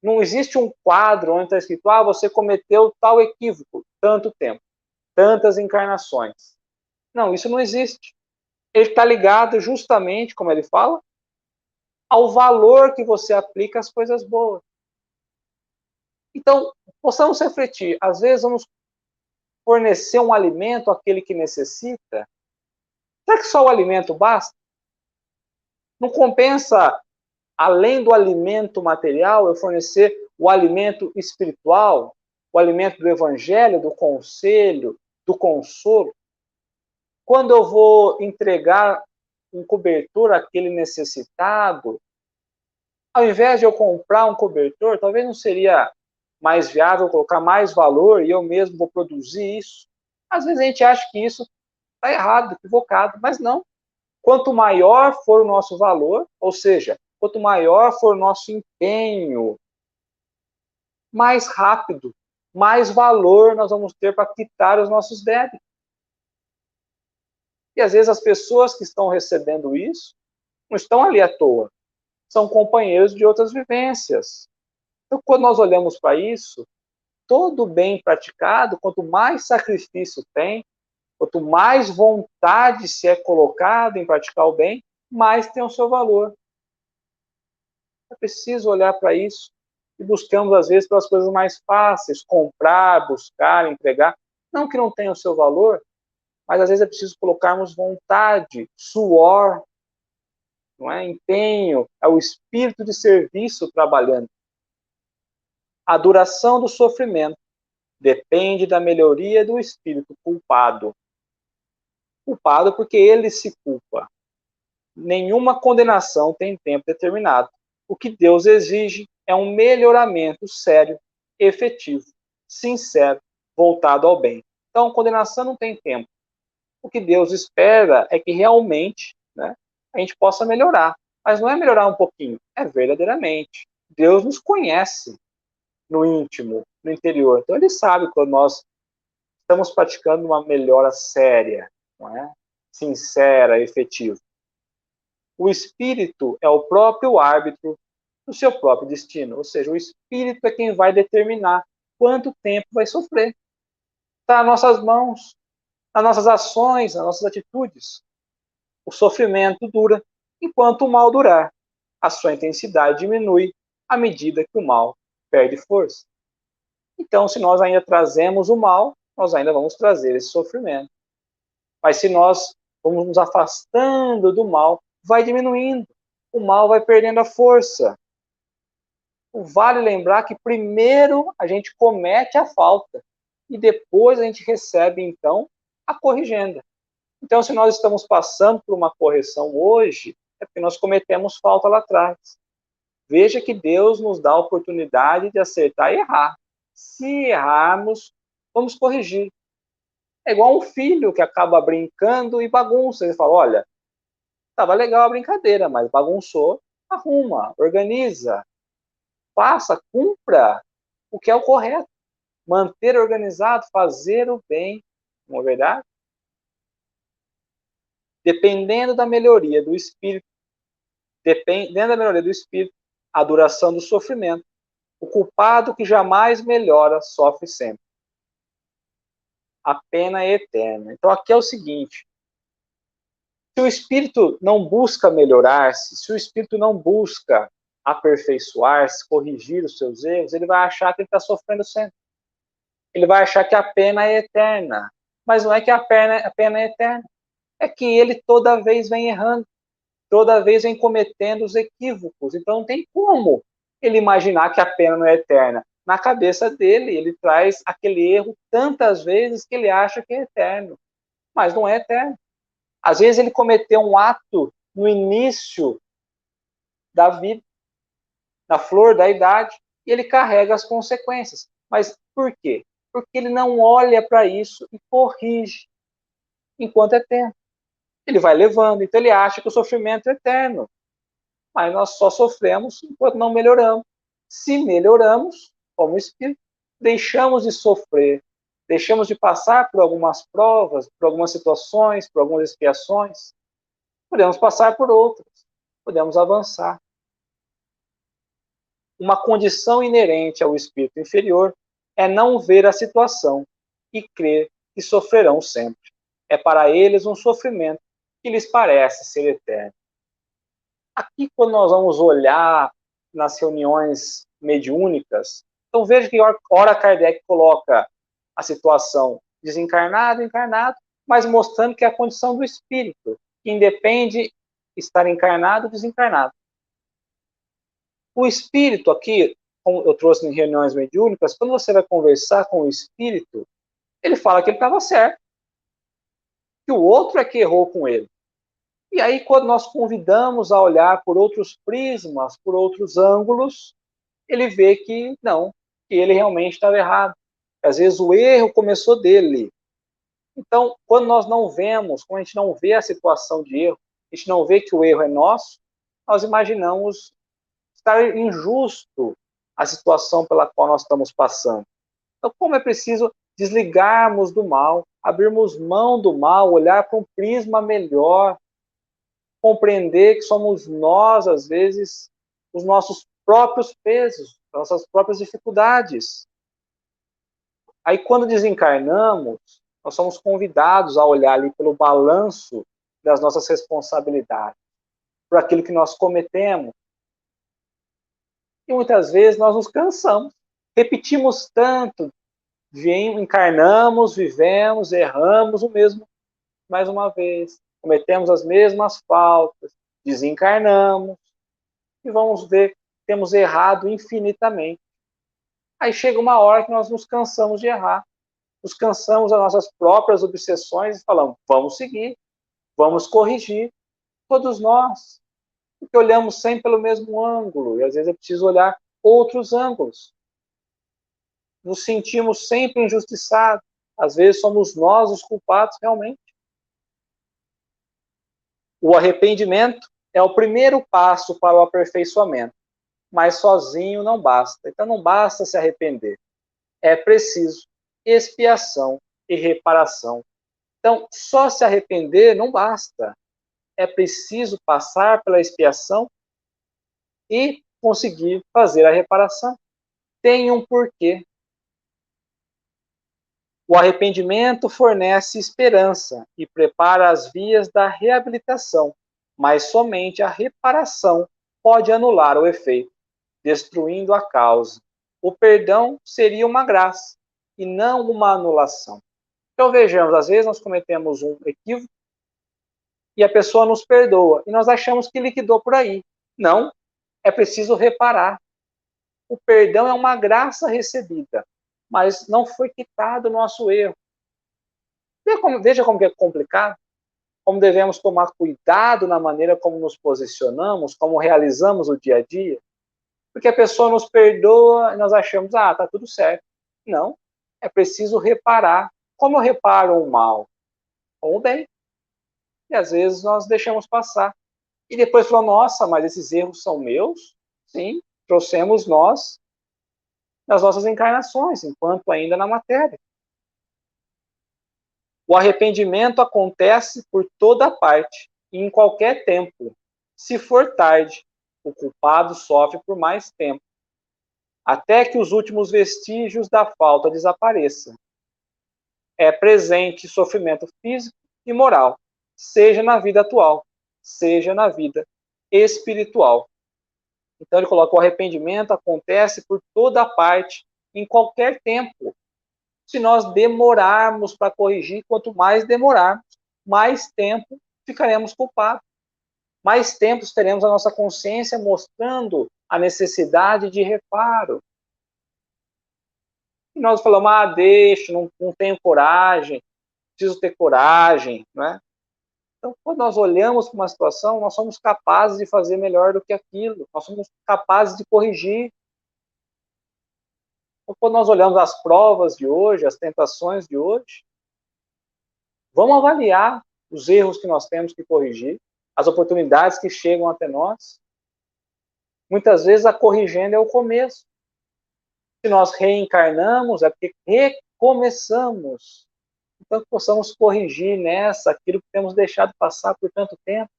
A: Não existe um quadro onde está escrito, você cometeu tal equívoco, tanto tempo, tantas encarnações. Não, isso não existe. Ele está ligado justamente, como ele fala, ao valor que você aplica às coisas boas. Então, possamos refletir. Às vezes, vamos fornecer um alimento àquele que necessita. Será que só o alimento basta? Não compensa, além do alimento material, eu fornecer o alimento espiritual, o alimento do evangelho, do conselho, do consolo? Quando eu vou entregar um cobertor àquele necessitado, ao invés de eu comprar um cobertor, talvez não seria mais viável colocar mais valor e eu mesmo vou produzir isso? Às vezes a gente acha que isso está errado, equivocado, mas não. Quanto maior for o nosso valor, ou seja, quanto maior for o nosso empenho, mais rápido, mais valor nós vamos ter para quitar os nossos débitos. E às vezes as pessoas que estão recebendo isso não estão ali à toa, são companheiros de outras vivências. Então, quando nós olhamos para isso, todo bem praticado, quanto mais sacrifício tem, quanto mais vontade se é colocada em praticar o bem, mais tem o seu valor. É preciso olhar para isso e buscamos, às vezes, pelas coisas mais fáceis, comprar, buscar, entregar. Não que não tenha o seu valor, mas às vezes é preciso colocarmos vontade, suor, não é? Empenho, é o espírito de serviço trabalhando. A duração do sofrimento depende da melhoria do espírito culpado. Culpado porque ele se culpa. Nenhuma condenação tem tempo determinado. O que Deus exige é um melhoramento sério, efetivo, sincero, voltado ao bem. Então, condenação não tem tempo. O que Deus espera é que realmente, né, a gente possa melhorar. Mas não é melhorar um pouquinho, é verdadeiramente. Deus nos conhece no íntimo, no interior. Então, Ele sabe quando nós estamos praticando uma melhora séria, não é? Sincera, efetiva. O espírito é o próprio árbitro do seu próprio destino. Ou seja, o espírito é quem vai determinar quanto tempo vai sofrer. Está nas nossas mãos, nas nossas ações, nas nossas atitudes. O sofrimento dura enquanto o mal durar. A sua intensidade diminui à medida que o mal perde força. Então, se nós ainda trazemos o mal, nós ainda vamos trazer esse sofrimento. Mas se nós vamos nos afastando do mal, vai diminuindo. O mal vai perdendo a força. Vale lembrar que primeiro a gente comete a falta e depois a gente recebe, então, a corrigenda. Então, se nós estamos passando por uma correção hoje, é porque nós cometemos falta lá atrás. Veja que Deus nos dá a oportunidade de acertar e errar. Se errarmos, vamos corrigir. É igual um filho que acaba brincando e bagunça. Ele fala, olha, estava legal a brincadeira, mas bagunçou, arruma, organiza, faça, cumpra o que é o correto. Manter organizado, fazer o bem, não é verdade? Dependendo da melhoria do espírito, a duração do sofrimento. O culpado que jamais melhora sofre sempre. A pena é eterna. Então aqui é o seguinte: se o espírito não busca melhorar-se, se o espírito não busca aperfeiçoar-se, corrigir os seus erros, ele vai achar que ele está sofrendo sempre. Ele vai achar que a pena é eterna. Mas não é que a pena é eterna. É que ele toda vez vem errando, toda vez vem cometendo os equívocos. Então não tem como ele imaginar que a pena não é eterna. Na cabeça dele, ele traz aquele erro tantas vezes que ele acha que é eterno. Mas não é eterno. Às vezes ele cometeu um ato no início da vida, na flor da idade, e ele carrega as consequências. Mas por quê? Porque ele não olha para isso e corrige enquanto é tempo. Ele vai levando, então ele acha que o sofrimento é eterno. Mas nós só sofremos enquanto não melhoramos. Se melhoramos, como espírito, deixamos de sofrer, deixamos de passar por algumas provas, por algumas situações, por algumas expiações, podemos passar por outras, podemos avançar. Uma condição inerente ao espírito inferior é não ver a situação e crer que sofrerão sempre. É para eles um sofrimento que lhes parece ser eterno. Aqui, quando nós vamos olhar nas reuniões mediúnicas, Então veja que ora Kardec coloca a situação desencarnado, encarnado, mas mostrando que é a condição do espírito, que independe estar encarnado ou desencarnado. O espírito aqui, como eu trouxe em reuniões mediúnicas, quando você vai conversar com o espírito, ele fala que ele estava certo, que o outro é que errou com ele. E aí, quando nós convidamos a olhar por outros prismas, por outros ângulos, ele vê que não, que ele realmente estava errado. Às vezes o erro começou dele. Então, quando nós não vemos, quando a gente não vê a situação de erro, a gente não vê que o erro é nosso, nós imaginamos estar injusto a situação pela qual nós estamos passando. Então, como é preciso desligarmos do mal, abrirmos mão do mal, olhar para um prisma melhor, compreender que somos nós, às vezes, os nossos próprios pesos, nossas próprias dificuldades. Aí, quando desencarnamos, nós somos convidados a olhar ali pelo balanço das nossas responsabilidades, por aquilo que nós cometemos. E muitas vezes nós nos cansamos, repetimos tanto, encarnamos, vivemos, erramos o mesmo mais uma vez, cometemos as mesmas faltas, desencarnamos, e vamos ver que temos errado infinitamente. Aí chega uma hora que nós nos cansamos de errar, nos cansamos das nossas próprias obsessões e falamos, vamos seguir, vamos corrigir, todos nós, porque olhamos sempre pelo mesmo ângulo, e às vezes é preciso olhar outros ângulos. Nos sentimos sempre injustiçados, às vezes somos nós os culpados realmente. O arrependimento é o primeiro passo para o aperfeiçoamento, mas sozinho não basta. Então não basta se arrepender. É preciso expiação e reparação. Então, só se arrepender não basta. É preciso passar pela expiação e conseguir fazer a reparação. Tem um porquê. O arrependimento fornece esperança e prepara as vias da reabilitação, mas somente a reparação pode anular o efeito, destruindo a causa. O perdão seria uma graça e não uma anulação. Então vejamos, às vezes nós cometemos um equívoco e a pessoa nos perdoa e nós achamos que liquidou por aí. Não, é preciso reparar. O perdão é uma graça recebida, mas não foi quitado o nosso erro. Veja como que é complicado, como devemos tomar cuidado na maneira como nos posicionamos, como realizamos o dia a dia, porque a pessoa nos perdoa e nós achamos, tá tudo certo. Não, é preciso reparar. Como eu reparo o mal? Com o bem. E às vezes nós deixamos passar. E depois falamos, nossa, mas esses erros são meus? Sim, trouxemos nós nas nossas encarnações, enquanto ainda na matéria. O arrependimento acontece por toda parte e em qualquer tempo. Se for tarde, o culpado sofre por mais tempo, até que os últimos vestígios da falta desapareçam. É presente sofrimento físico e moral, seja na vida atual, seja na vida espiritual. Então ele coloca, o arrependimento acontece por toda parte, em qualquer tempo. Se nós demorarmos para corrigir, quanto mais demorarmos, mais tempo ficaremos culpados. Mais tempo teremos a nossa consciência mostrando a necessidade de reparo. E nós falamos, deixa, não tenho coragem, preciso ter coragem, não é? Então, quando nós olhamos para uma situação, nós somos capazes de fazer melhor do que aquilo, nós somos capazes de corrigir. Então, quando nós olhamos as provas de hoje, as tentações de hoje, vamos avaliar os erros que nós temos que corrigir, as oportunidades que chegam até nós. Muitas vezes a corrigenda é o começo. Se nós reencarnamos, é porque recomeçamos. Então, que possamos corrigir nessa aquilo que temos deixado passar por tanto tempo.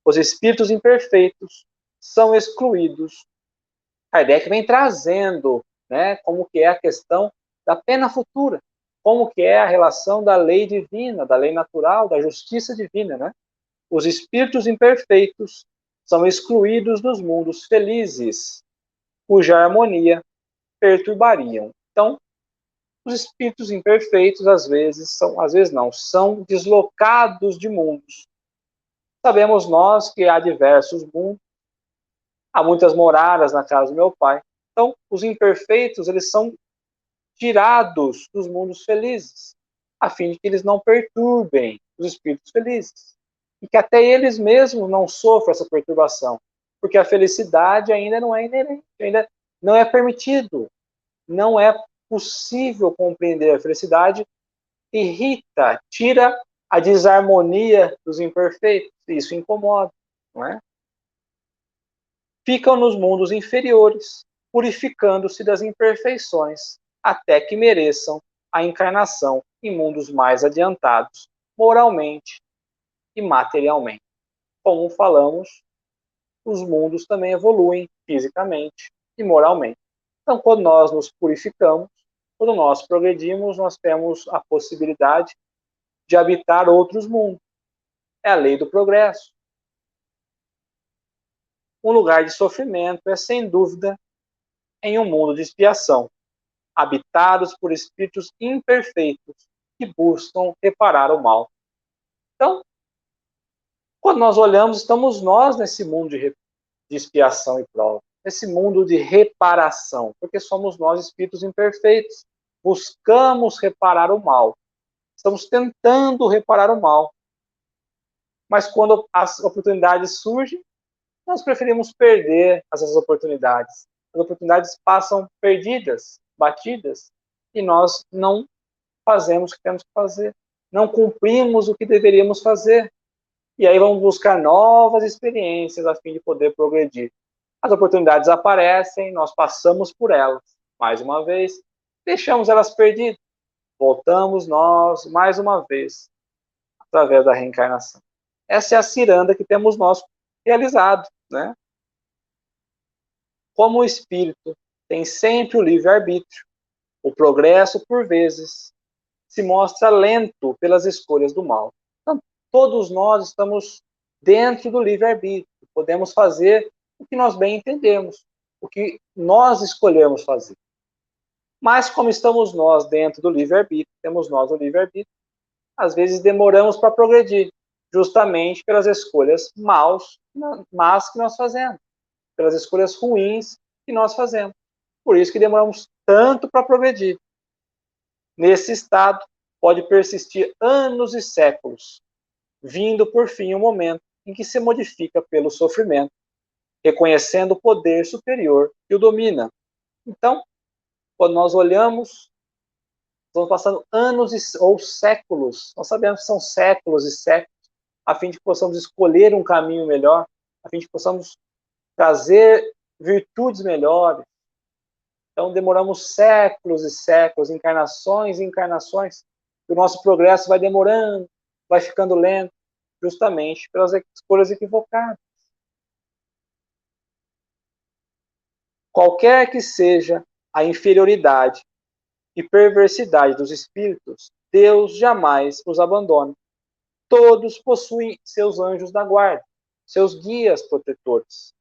A: Os espíritos imperfeitos são excluídos. Kardec vem trazendo, como que é a questão da pena futura, como que é a relação da lei divina, da lei natural, da justiça divina, Os espíritos imperfeitos são excluídos dos mundos felizes. cuja harmonia perturbariam. Então, os espíritos imperfeitos, às vezes não, são deslocados de mundos. Sabemos nós que há diversos mundos, há muitas moradas na casa do meu pai. Então, os imperfeitos, eles são tirados dos mundos felizes, a fim de que eles não perturbem os espíritos felizes. E que até eles mesmos não sofram essa perturbação, porque a felicidade ainda não é inerente, ainda não é permitido, não é possível compreender a felicidade, irrita, tira a desarmonia dos imperfeitos, e isso incomoda, não é? Ficam nos mundos inferiores, purificando-se das imperfeições, até que mereçam a encarnação em mundos mais adiantados, moralmente e materialmente. Como falamos, os mundos também evoluem fisicamente e moralmente. Então, quando nós nos purificamos, quando nós progredimos, nós temos a possibilidade de habitar outros mundos. É a lei do progresso. Um lugar de sofrimento é, sem dúvida, em um mundo de expiação, habitados por espíritos imperfeitos que buscam reparar o mal. Então, quando nós olhamos, estamos nós nesse mundo de expiação e prova, nesse mundo de reparação, porque somos nós espíritos imperfeitos. Buscamos reparar o mal. Estamos tentando reparar o mal. Mas quando as oportunidades surgem, nós preferimos perder essas oportunidades. As oportunidades passam perdidas, batidas, e nós não fazemos o que temos que fazer. Não cumprimos o que deveríamos fazer. E aí vamos buscar novas experiências a fim de poder progredir. As oportunidades aparecem, nós passamos por elas. Mais uma vez, deixamos elas perdidas. Voltamos nós, mais uma vez, através da reencarnação. Essa é a ciranda que temos nós realizado, né? Como o espírito tem sempre o livre-arbítrio, o progresso, por vezes, se mostra lento pelas escolhas do mal. Então, todos nós estamos dentro do livre-arbítrio. Podemos fazer o que nós bem entendemos, o que nós escolhemos fazer. Mas, como estamos nós dentro do livre-arbítrio, temos nós o livre-arbítrio, às vezes demoramos para progredir, justamente pelas escolhas más que nós fazemos, pelas escolhas ruins que nós fazemos. Por isso que demoramos tanto para progredir. Nesse estado, pode persistir anos e séculos, vindo por fim o momento em que se modifica pelo sofrimento, reconhecendo o poder superior que o domina. Então, quando nós olhamos, estamos passando anos ou séculos, nós sabemos que são séculos e séculos, a fim de que possamos escolher um caminho melhor, a fim de que possamos trazer virtudes melhores. Então, demoramos séculos e séculos, encarnações e encarnações, e o nosso progresso vai demorando, vai ficando lento, justamente pelas escolhas equivocadas. Qualquer que seja a inferioridade e perversidade dos espíritos, Deus jamais os abandona. Todos possuem seus anjos da guarda, seus guias protetores,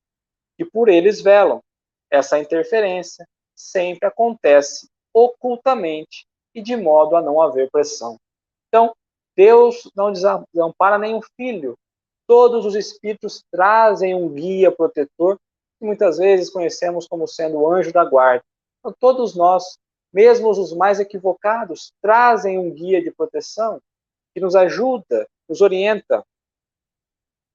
A: e por eles velam. Essa interferência sempre acontece ocultamente e de modo a não haver pressão. Então, Deus não desampara nenhum filho. Todos os espíritos trazem um guia protetor, que muitas vezes conhecemos como sendo o anjo da guarda. Então, todos nós, mesmo os mais equivocados, trazem um guia de proteção que nos ajuda, nos orienta.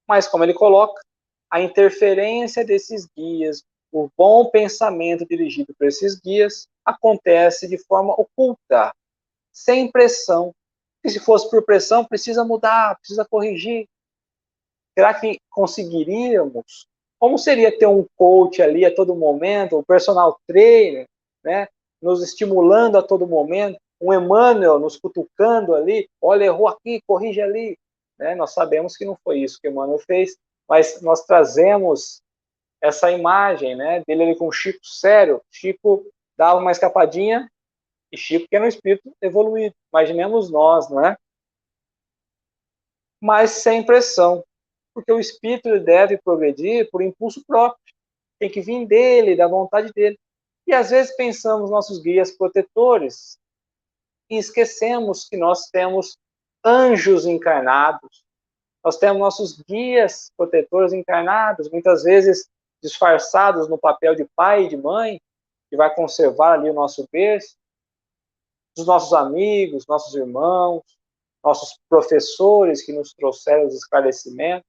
A: Mas, como ele coloca, a interferência desses guias, o bom pensamento dirigido por esses guias, acontece de forma oculta, sem pressão. E se fosse por pressão, precisa mudar, precisa corrigir. Será que conseguiríamos? Como seria ter um coach ali a todo momento, um personal trainer, né, nos estimulando a todo momento, um Emmanuel nos cutucando ali, olha, errou aqui, corrige ali. Né? Nós sabemos que não foi isso que Emmanuel fez, mas nós trazemos essa imagem, né, dele ali com o Chico sério. Chico dava uma escapadinha, e Chico que era um espírito evoluído. Imaginemos nós, não é? Mas sem pressão, porque o espírito deve progredir por impulso próprio. tem que vir dele, da vontade dele. E às vezes pensamos nossos guias protetores e esquecemos que nós temos anjos encarnados, nós temos nossos guias protetores encarnados, muitas vezes disfarçados no papel de pai e de mãe, que vai conservar ali o nosso berço, dos nossos amigos, nossos irmãos, nossos professores que nos trouxeram os esclarecimentos.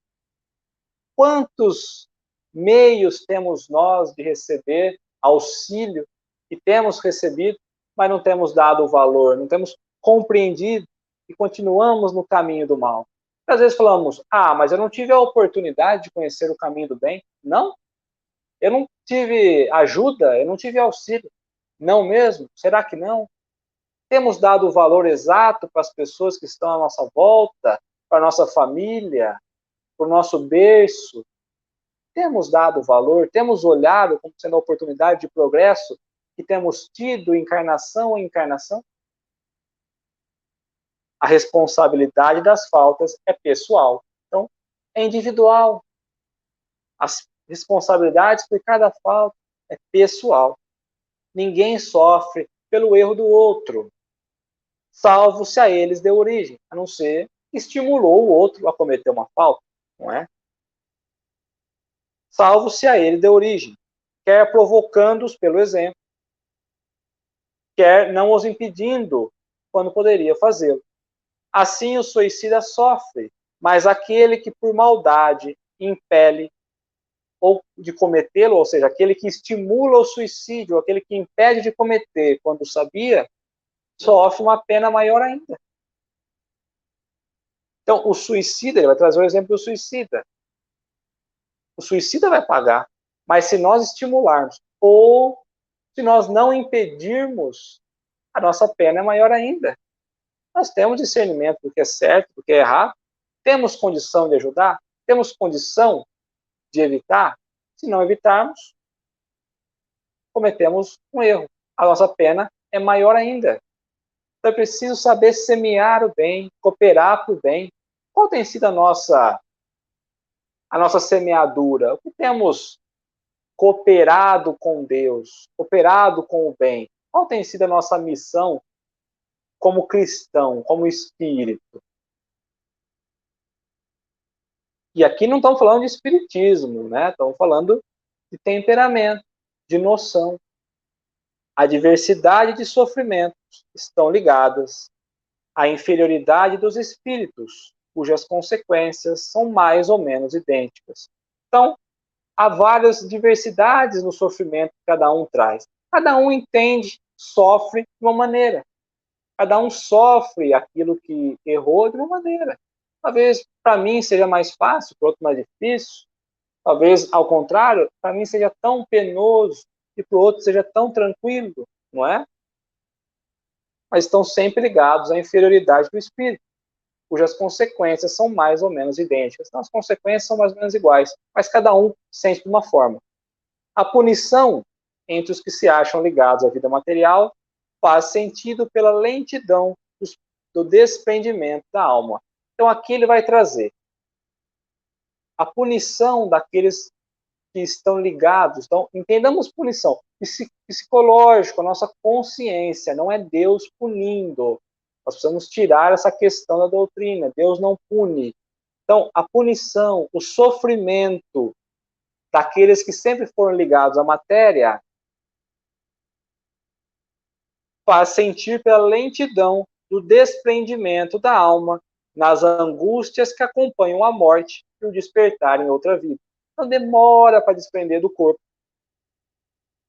A: Quantos meios temos nós de receber auxílio que temos recebido, mas não temos dado o valor, não temos compreendido e continuamos no caminho do mal. Às vezes falamos, mas eu não tive a oportunidade de conhecer o caminho do bem. Não, eu não tive ajuda, eu não tive auxílio. Não mesmo? Será que não? Temos dado o valor exato para as pessoas que estão à nossa volta, para a nossa família, para o nosso berço? Temos dado valor, temos olhado como sendo a oportunidade de progresso que temos tido encarnação em encarnação? A responsabilidade das faltas é pessoal. Então, é individual. As responsabilidades por cada falta é pessoal. Ninguém sofre pelo erro do outro, salvo se a eles deu origem, a não ser que estimulou o outro a cometer uma falta, não é? Salvo se a ele deu origem, quer provocando-os pelo exemplo, quer não os impedindo quando poderia fazê-lo. Assim o suicida sofre, mas aquele que por maldade impele ou de cometê-lo, ou seja, aquele que estimula o suicídio, aquele que impede de cometer quando sabia, sofre uma pena maior ainda. Então, o suicida, ele vai trazer o exemplo do suicida. O suicida vai pagar, mas se nós estimularmos ou se nós não impedirmos, a nossa pena é maior ainda. Nós temos discernimento do que é certo, do que é errado, temos condição de ajudar, temos condição de evitar. Se não evitarmos, cometemos um erro. A nossa pena é maior ainda. Então é preciso saber semear o bem, cooperar para o bem. Qual tem sido a nossa semeadura? O que temos cooperado com Deus, cooperado com o bem? Qual tem sido a nossa missão como cristão, como espírito? E aqui não estamos falando de espiritismo, né? Estamos falando de temperamento, de noção. A diversidade de sofrimentos estão ligadas à inferioridade dos espíritos, cujas consequências são mais ou menos idênticas. Então, há várias diversidades no sofrimento que cada um traz. Cada um entende, sofre de uma maneira. Cada um sofre aquilo que errou de uma maneira. Talvez para mim seja mais fácil, para o outro mais difícil. Talvez, ao contrário, para mim seja tão penoso e para o outro seja tão tranquilo, não é? Mas estão sempre ligados à inferioridade do espírito, cujas consequências são mais ou menos idênticas. Então, as consequências são mais ou menos iguais, mas cada um sente de uma forma. A punição entre os que se acham ligados à vida material faz sentido pela lentidão do desprendimento da alma. Então, aqui ele vai trazer a punição daqueles que estão ligados. Então, entendamos punição. Psicológico, a nossa consciência, não é Deus punindo. Nós precisamos tirar essa questão da doutrina. Deus não pune. Então, a punição, o sofrimento daqueles que sempre foram ligados à matéria faz sentir pela lentidão do desprendimento da alma nas angústias que acompanham a morte e o despertar em outra vida. Então, demora para desprender do corpo.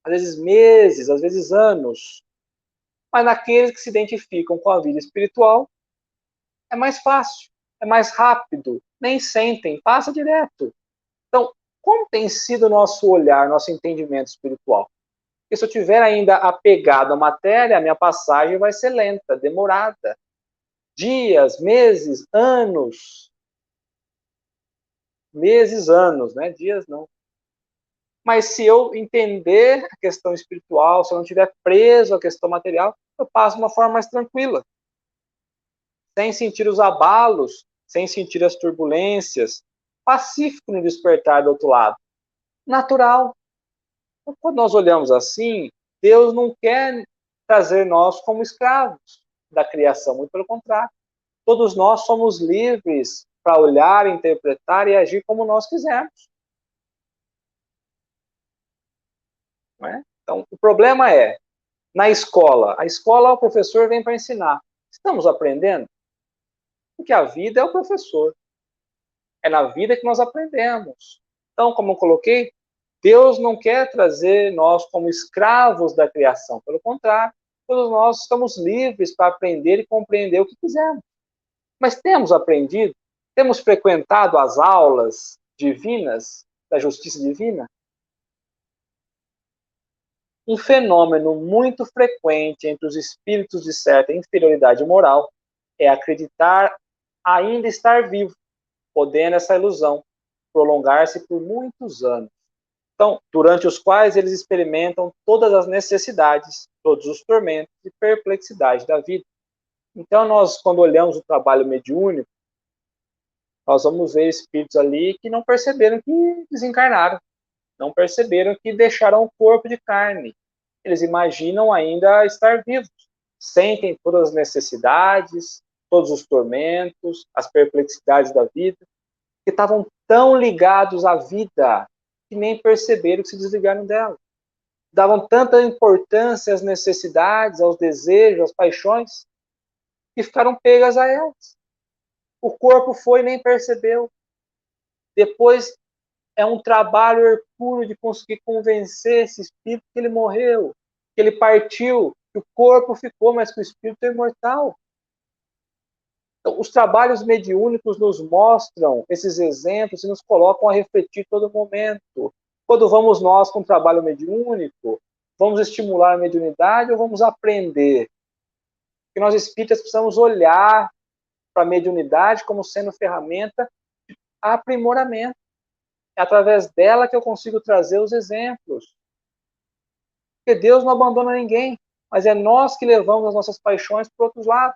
A: Às vezes meses, às vezes anos. Mas naqueles que se identificam com a vida espiritual, é mais fácil, é mais rápido, nem sentem, passa direto. Então, como tem sido o nosso olhar, nosso entendimento espiritual? Porque se eu tiver ainda apegado à matéria, a minha passagem vai ser lenta, demorada. Dias, meses, anos. Meses, anos, né? Dias não. Mas se eu entender a questão espiritual, se eu não estiver preso à questão material, eu passo de uma forma mais tranquila. Sem sentir os abalos, sem sentir as turbulências. Pacífico no despertar do outro lado. Natural. Então, quando nós olhamos assim, Deus não quer trazer nós como escravos da criação, muito pelo contrário. Todos nós somos livres para olhar, interpretar e agir como nós quisermos. Não é? Então, o problema é, na escola, a escola, o professor vem para ensinar. Estamos aprendendo? Porque a vida é o professor. É na vida que nós aprendemos. Então, como eu coloquei, Deus não quer trazer nós como escravos da criação. Pelo contrário, todos nós estamos livres para aprender e compreender o que quisermos. Mas temos aprendido? Temos frequentado as aulas divinas, da justiça divina? Um fenômeno muito frequente entre os espíritos de certa inferioridade moral é acreditar ainda estar vivo, podendo essa ilusão prolongar-se por muitos anos. Então, durante os quais eles experimentam todas as necessidades, todos os tormentos e perplexidades da vida. Então, nós, quando olhamos o trabalho mediúnico, nós vamos ver espíritos ali que não perceberam que desencarnaram, não perceberam que deixaram o corpo de carne. Eles imaginam ainda estar vivos, sentem todas as necessidades, todos os tormentos, as perplexidades da vida, que estavam tão ligados à vida que nem perceberam que se desligaram dela. Davam tanta importância às necessidades, aos desejos, às paixões, que ficaram pegas a elas. O corpo foi e nem percebeu. Depois é um trabalho hercúleo de conseguir convencer esse espírito que ele morreu, que ele partiu, que o corpo ficou, mas que o espírito é imortal. Então, os trabalhos mediúnicos nos mostram esses exemplos e nos colocam a refletir todo momento. Quando vamos nós com o trabalho mediúnico, vamos estimular a mediunidade ou vamos aprender? Porque nós espíritas precisamos olhar para a mediunidade como sendo ferramenta de aprimoramento. É através dela que eu consigo trazer os exemplos. Porque Deus não abandona ninguém, mas é nós que levamos as nossas paixões para outros lados.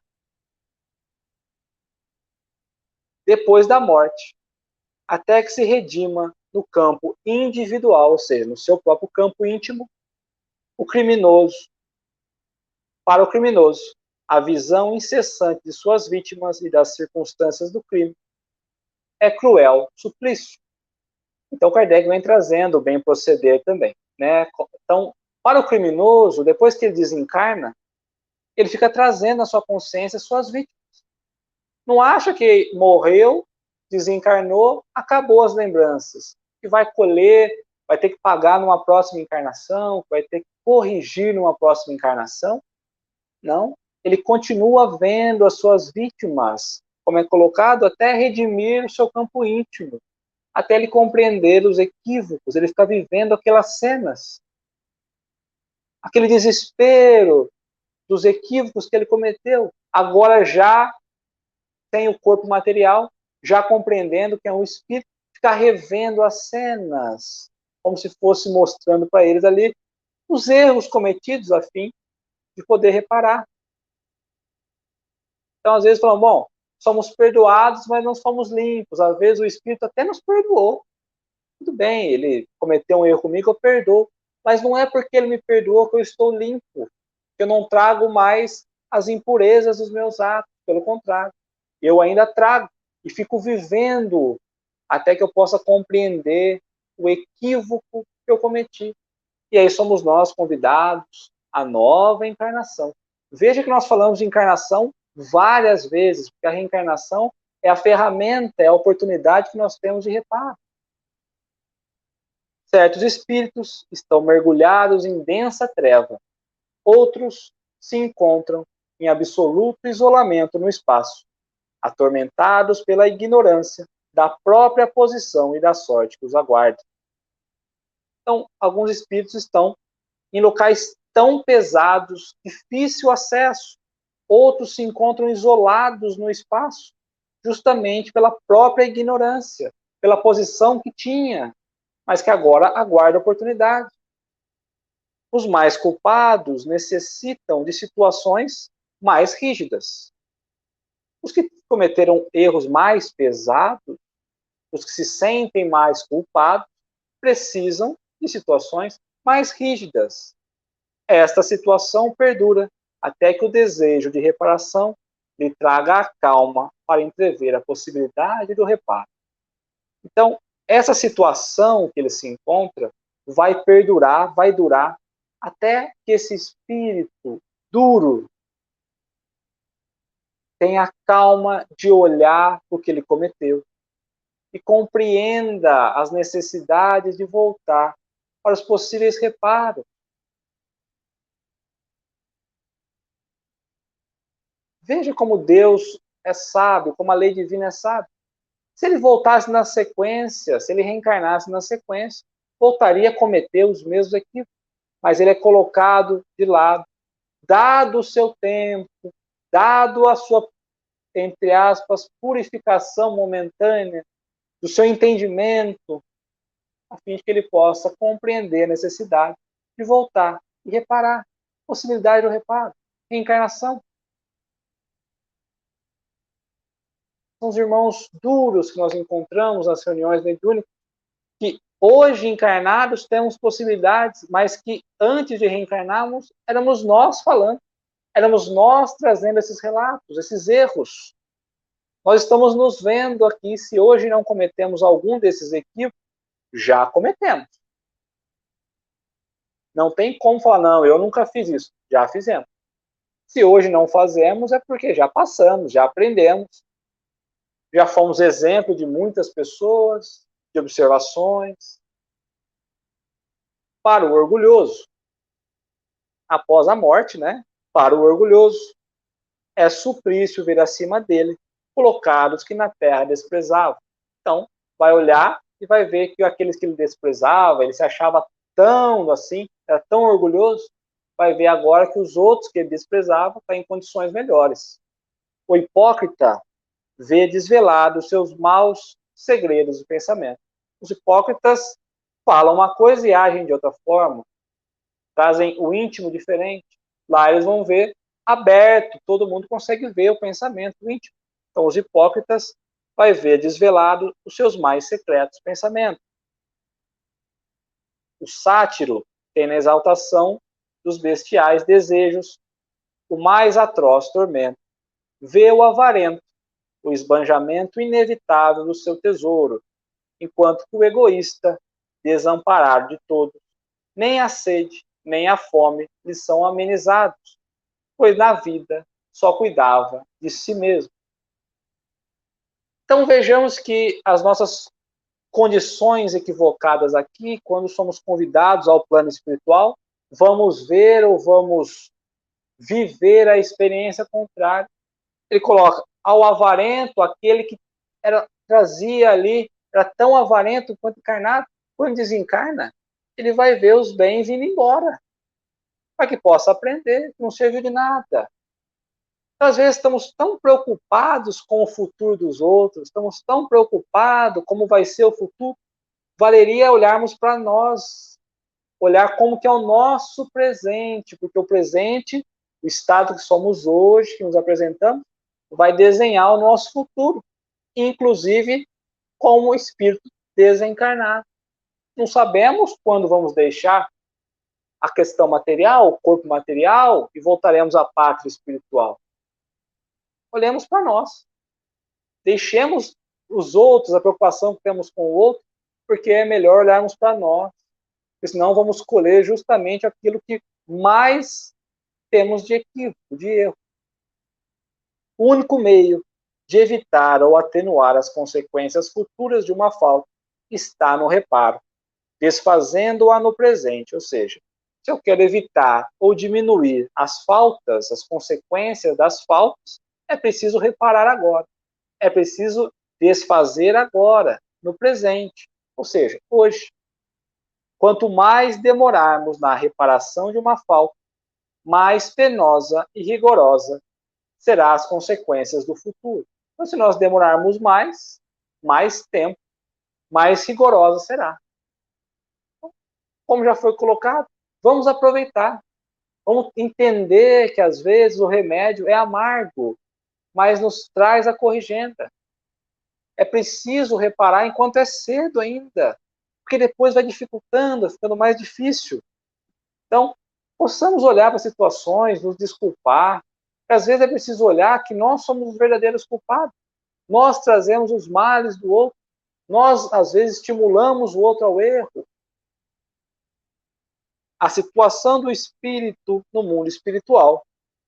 A: Depois da morte, até que se redima no campo individual, ou seja, no seu próprio campo íntimo, o criminoso. Para o criminoso, a visão incessante de suas vítimas e das circunstâncias do crime é cruel suplício. Então, Kardec vem trazendo o bem proceder também. Né? Então, para o criminoso, depois que ele desencarna, ele fica trazendo na sua consciência suas vítimas. Não acha que morreu, desencarnou, acabou as lembranças. Que vai colher, vai ter que pagar numa próxima encarnação, vai ter que corrigir numa próxima encarnação. Não. Ele continua vendo as suas vítimas, como é colocado, até redimir o seu campo íntimo, até ele compreender os equívocos, ele fica vivendo aquelas cenas. Aquele desespero dos equívocos que ele cometeu. Agora já tem o corpo material, já compreendendo que é um espírito, ficar revendo as cenas, como se fosse mostrando para eles ali os erros cometidos a fim de poder reparar. Então, às vezes, falam, bom, somos perdoados, mas não somos limpos. Às vezes o espírito até nos perdoou. Tudo bem, ele cometeu um erro comigo, eu perdoo. Mas não é porque ele me perdoou que eu estou limpo, que eu não trago mais as impurezas dos meus atos. Pelo contrário, eu ainda trago e fico vivendo até que eu possa compreender o equívoco que eu cometi. E aí somos nós convidados à nova encarnação. Veja que nós falamos de encarnação várias vezes, porque a reencarnação é a ferramenta, é a oportunidade que nós temos de reparo. Certos espíritos estão mergulhados em densa treva, outros se encontram em absoluto isolamento no espaço, atormentados pela ignorância da própria posição e da sorte que os aguarda. Então, alguns espíritos estão em locais tão pesados, difícil acesso, outros se encontram isolados no espaço, justamente pela própria ignorância, pela posição que tinha, mas que agora aguarda a oportunidade. Os mais culpados necessitam de situações mais rígidas. Os que cometeram erros mais pesados, os que se sentem mais culpados, precisam de situações mais rígidas. Esta situação perdura até que o desejo de reparação lhe traga a calma para entrever a possibilidade do reparo. Então, essa situação que ele se encontra vai perdurar, vai durar, até que esse espírito duro tenha a calma de olhar o que ele cometeu e compreenda as necessidades de voltar para os possíveis reparos. Veja como Deus é sábio, como a lei divina é sábia. Se ele voltasse na sequência, se ele reencarnasse na sequência, voltaria a cometer os mesmos equívocos. Mas ele é colocado de lado, dado o seu tempo, dado a sua, entre aspas, purificação momentânea, do seu entendimento, a fim de que ele possa compreender a necessidade de voltar e reparar, possibilidade do reparo, reencarnação. São os irmãos duros que nós encontramos nas reuniões mediúnicas, que hoje encarnados temos possibilidades, mas que antes de reencarnarmos éramos nós falando, éramos nós trazendo esses relatos, esses erros. Nós estamos nos vendo aqui, se hoje não cometemos algum desses equívocos, já cometemos. Não tem como falar, não, eu nunca fiz isso. Já fizemos. Se hoje não fazemos, é porque já passamos, já aprendemos, já fomos exemplo de muitas pessoas, de observações. Para o orgulhoso, após a morte, né? Para o orgulhoso, é suplício vir acima dele, colocados que na terra desprezavam. Então, vai olhar e vai ver que aqueles que ele desprezava, ele se achava tão assim, era tão orgulhoso, vai ver agora que os outros que ele desprezava estão em condições melhores. O hipócrita vê desvelado os seus maus segredos de pensamento. Os hipócritas falam uma coisa e agem de outra forma, trazem o íntimo diferente. Lá eles vão ver aberto, todo mundo consegue ver o pensamento íntimo. Então os hipócritas vai ver desvelado os seus mais secretos pensamentos. O sátiro tem na exaltação dos bestiais desejos o mais atroz tormento. Vê o avarento, o esbanjamento inevitável do seu tesouro, enquanto que o egoísta, desamparado de todos, nem a sede, nem a fome lhe são amenizados, pois na vida só cuidava de si mesmo. Então vejamos que as nossas condições equivocadas aqui, quando somos convidados ao plano espiritual, vamos ver ou vamos viver a experiência contrária. Ele coloca ao avarento, aquele que trazia ali, era tão avarento quanto encarnado, quando desencarna, ele vai ver os bens indo embora, para que possa aprender, não serviu de nada. Às vezes estamos tão preocupados com o futuro dos outros, estamos tão preocupados como vai ser o futuro, valeria olharmos para nós, olhar como que é o nosso presente, porque o presente, o estado que somos hoje, que nos apresentamos, vai desenhar o nosso futuro, inclusive como espírito desencarnado. Não sabemos quando vamos deixar a questão material, o corpo material, e voltaremos à pátria espiritual. Olhemos para nós. Deixemos os outros, a preocupação que temos com o outro, porque é melhor olharmos para nós, porque senão vamos colher justamente aquilo que mais temos de equívoco, de erro. O único meio de evitar ou atenuar as consequências futuras de uma falta está no reparo, desfazendo-a no presente, ou seja, se eu quero evitar ou diminuir as faltas, as consequências das faltas, é preciso reparar agora. É preciso desfazer agora, no presente, ou seja, hoje. Quanto mais demorarmos na reparação de uma falta, mais penosa e rigorosa serão as consequências do futuro. Então, se nós demorarmos mais tempo, mais rigorosa será. Como já foi colocado, vamos aproveitar. Vamos entender que, às vezes, o remédio é amargo, mas nos traz a corrigenda. É preciso reparar enquanto é cedo ainda, porque depois vai dificultando, ficando mais difícil. Então, possamos olhar para situações, nos desculpar, porque às vezes é preciso olhar que nós somos os verdadeiros culpados. Nós trazemos os males do outro. Nós, às vezes, estimulamos o outro ao erro. A situação do espírito no mundo espiritual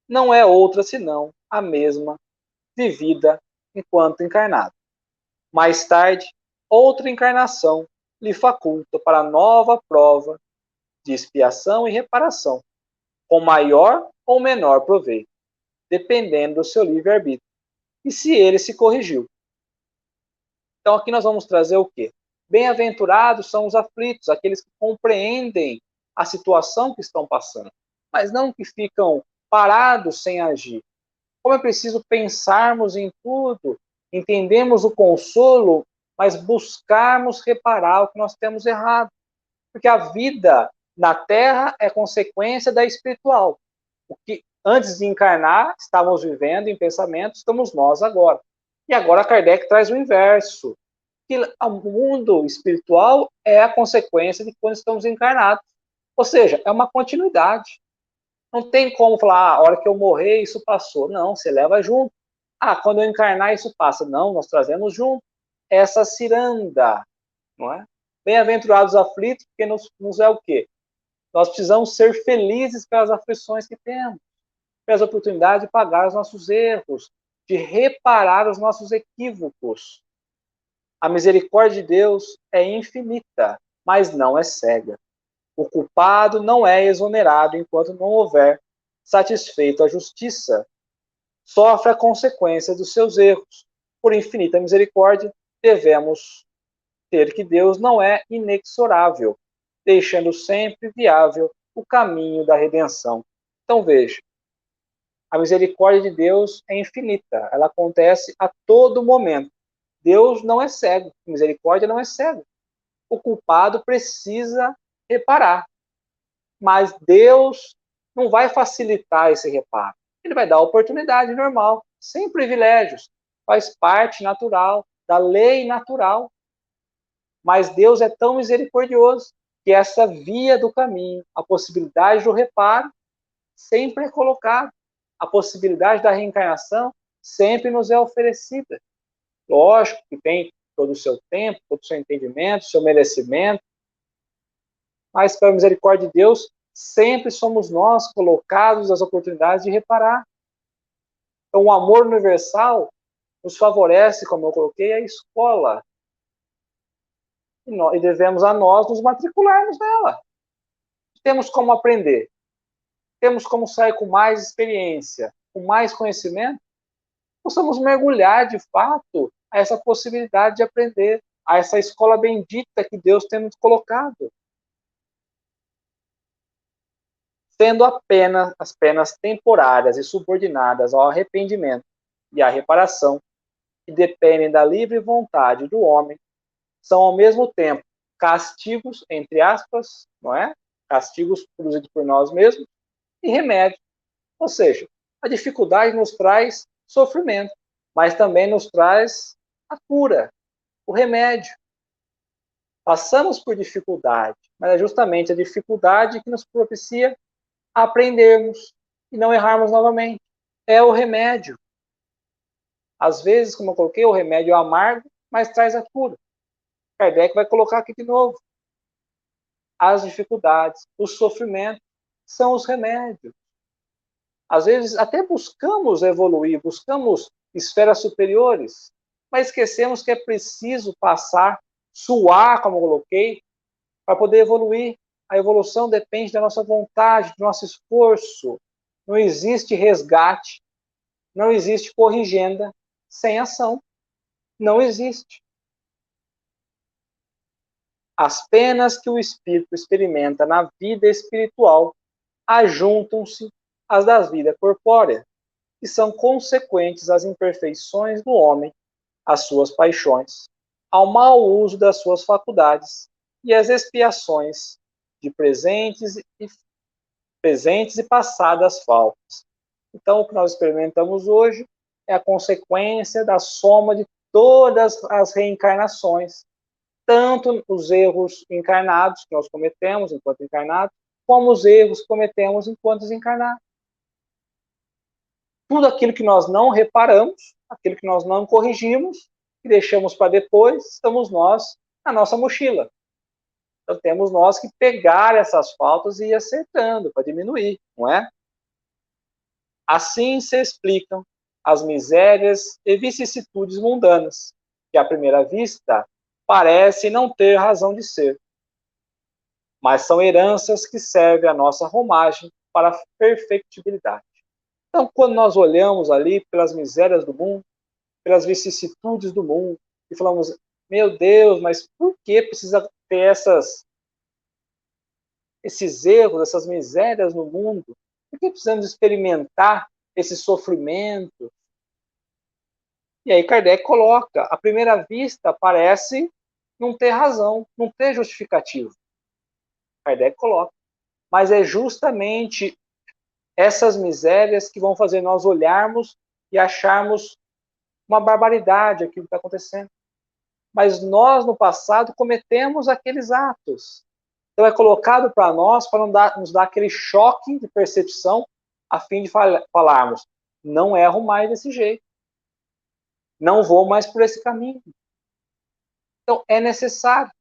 A: não é outra senão a mesma vivida enquanto encarnado. Mais tarde, outra encarnação lhe faculta para nova prova de expiação e reparação, com maior ou menor proveito, dependendo do seu livre-arbítrio, e se ele se corrigiu. Então aqui nós vamos trazer o quê? Bem-aventurados são os aflitos, aqueles que compreendem a situação que estão passando, mas não que ficam parados sem agir. Como é preciso pensarmos em tudo, entendemos o consolo, mas buscarmos reparar o que nós temos errado. Porque a vida na Terra é consequência da espiritual. O que antes de encarnar, estávamos vivendo em pensamento, estamos nós agora. E agora Kardec traz o inverso. Que o mundo espiritual é a consequência de quando estamos encarnados. Ou seja, é uma continuidade. Não tem como falar, a hora que eu morrer, isso passou. Não, você leva junto. Quando eu encarnar, isso passa. Não, nós trazemos junto essa ciranda, não é? Bem-aventurados aflitos, porque nos é o quê? Nós precisamos ser felizes pelas aflições que temos, pelas oportunidades de pagar os nossos erros, de reparar os nossos equívocos. A misericórdia de Deus é infinita, mas não é cega. O culpado não é exonerado enquanto não houver satisfeito a justiça. Sofre a consequência dos seus erros. Por infinita misericórdia, devemos ter que Deus não é inexorável, deixando sempre viável o caminho da redenção. Então veja, a misericórdia de Deus é infinita, ela acontece a todo momento. Deus não é cego, a misericórdia não é cega. O culpado precisa reparar, mas Deus não vai facilitar esse reparo. Ele vai dar a oportunidade normal, sem privilégios. Faz parte natural, da lei natural. Mas Deus é tão misericordioso que essa via do caminho, a possibilidade do reparo, sempre é colocada. A possibilidade da reencarnação sempre nos é oferecida. Lógico que tem todo o seu tempo, todo o seu entendimento, seu merecimento, mas pela misericórdia de Deus, sempre somos nós colocados as oportunidades de reparar. Então, o amor universal nos favorece, como eu coloquei, a escola. E devemos a nós nos matricularmos nela. Temos como aprender. Temos como sair com mais experiência, com mais conhecimento. Possamos mergulhar, de fato, a essa possibilidade de aprender, a essa escola bendita que Deus tem nos colocado. Sendo apenas as penas temporárias e subordinadas ao arrependimento e à reparação, que dependem da livre vontade do homem, são ao mesmo tempo castigos, entre aspas, não é? Castigos produzidos por nós mesmos, e remédio. Ou seja, a dificuldade nos traz sofrimento, mas também nos traz a cura, o remédio. Passamos por dificuldade, mas é justamente a dificuldade que nos propicia aprendermos e não errarmos novamente. É o remédio. Às vezes, como eu coloquei, o remédio é amargo, mas traz a cura. Kardec vai colocar aqui de novo. As dificuldades, o sofrimento são os remédios. Às vezes, até buscamos evoluir, buscamos esferas superiores, mas esquecemos que é preciso passar, suar, como eu coloquei, para poder evoluir. A evolução depende da nossa vontade, do nosso esforço. Não existe resgate, não existe corrigenda sem ação. Não existe. As penas que o espírito experimenta na vida espiritual ajuntam-se às da vida corpórea, que são consequentes às imperfeições do homem, às suas paixões, ao mau uso das suas faculdades e às expiações de presentes e passadas faltas. Então, o que nós experimentamos hoje é a consequência da soma de todas as reencarnações, tanto os erros encarnados que nós cometemos enquanto encarnados, como os erros que cometemos enquanto desencarnados. Tudo aquilo que nós não reparamos, aquilo que nós não corrigimos, que deixamos para depois, estamos nós na nossa mochila. Então temos nós que pegar essas faltas e ir acertando para diminuir, não é? Assim se explicam as misérias e vicissitudes mundanas, que à primeira vista parecem não ter razão de ser, mas são heranças que servem à nossa romagem para a perfectibilidade. Então, quando nós olhamos ali pelas misérias do mundo, pelas vicissitudes do mundo, e falamos, meu Deus, mas por que precisa ter esses erros, essas misérias no mundo? Por que precisamos experimentar esse sofrimento? E aí Kardec coloca, à primeira vista parece não ter razão, não ter justificativo. Kardec coloca. Mas é justamente essas misérias que vão fazer nós olharmos e acharmos uma barbaridade aquilo que está acontecendo. Mas nós, no passado, cometemos aqueles atos. Então é colocado para nós, para nos dar aquele choque de percepção, a fim de falarmos, não erro mais desse jeito. Não vou mais por esse caminho. Então é necessário.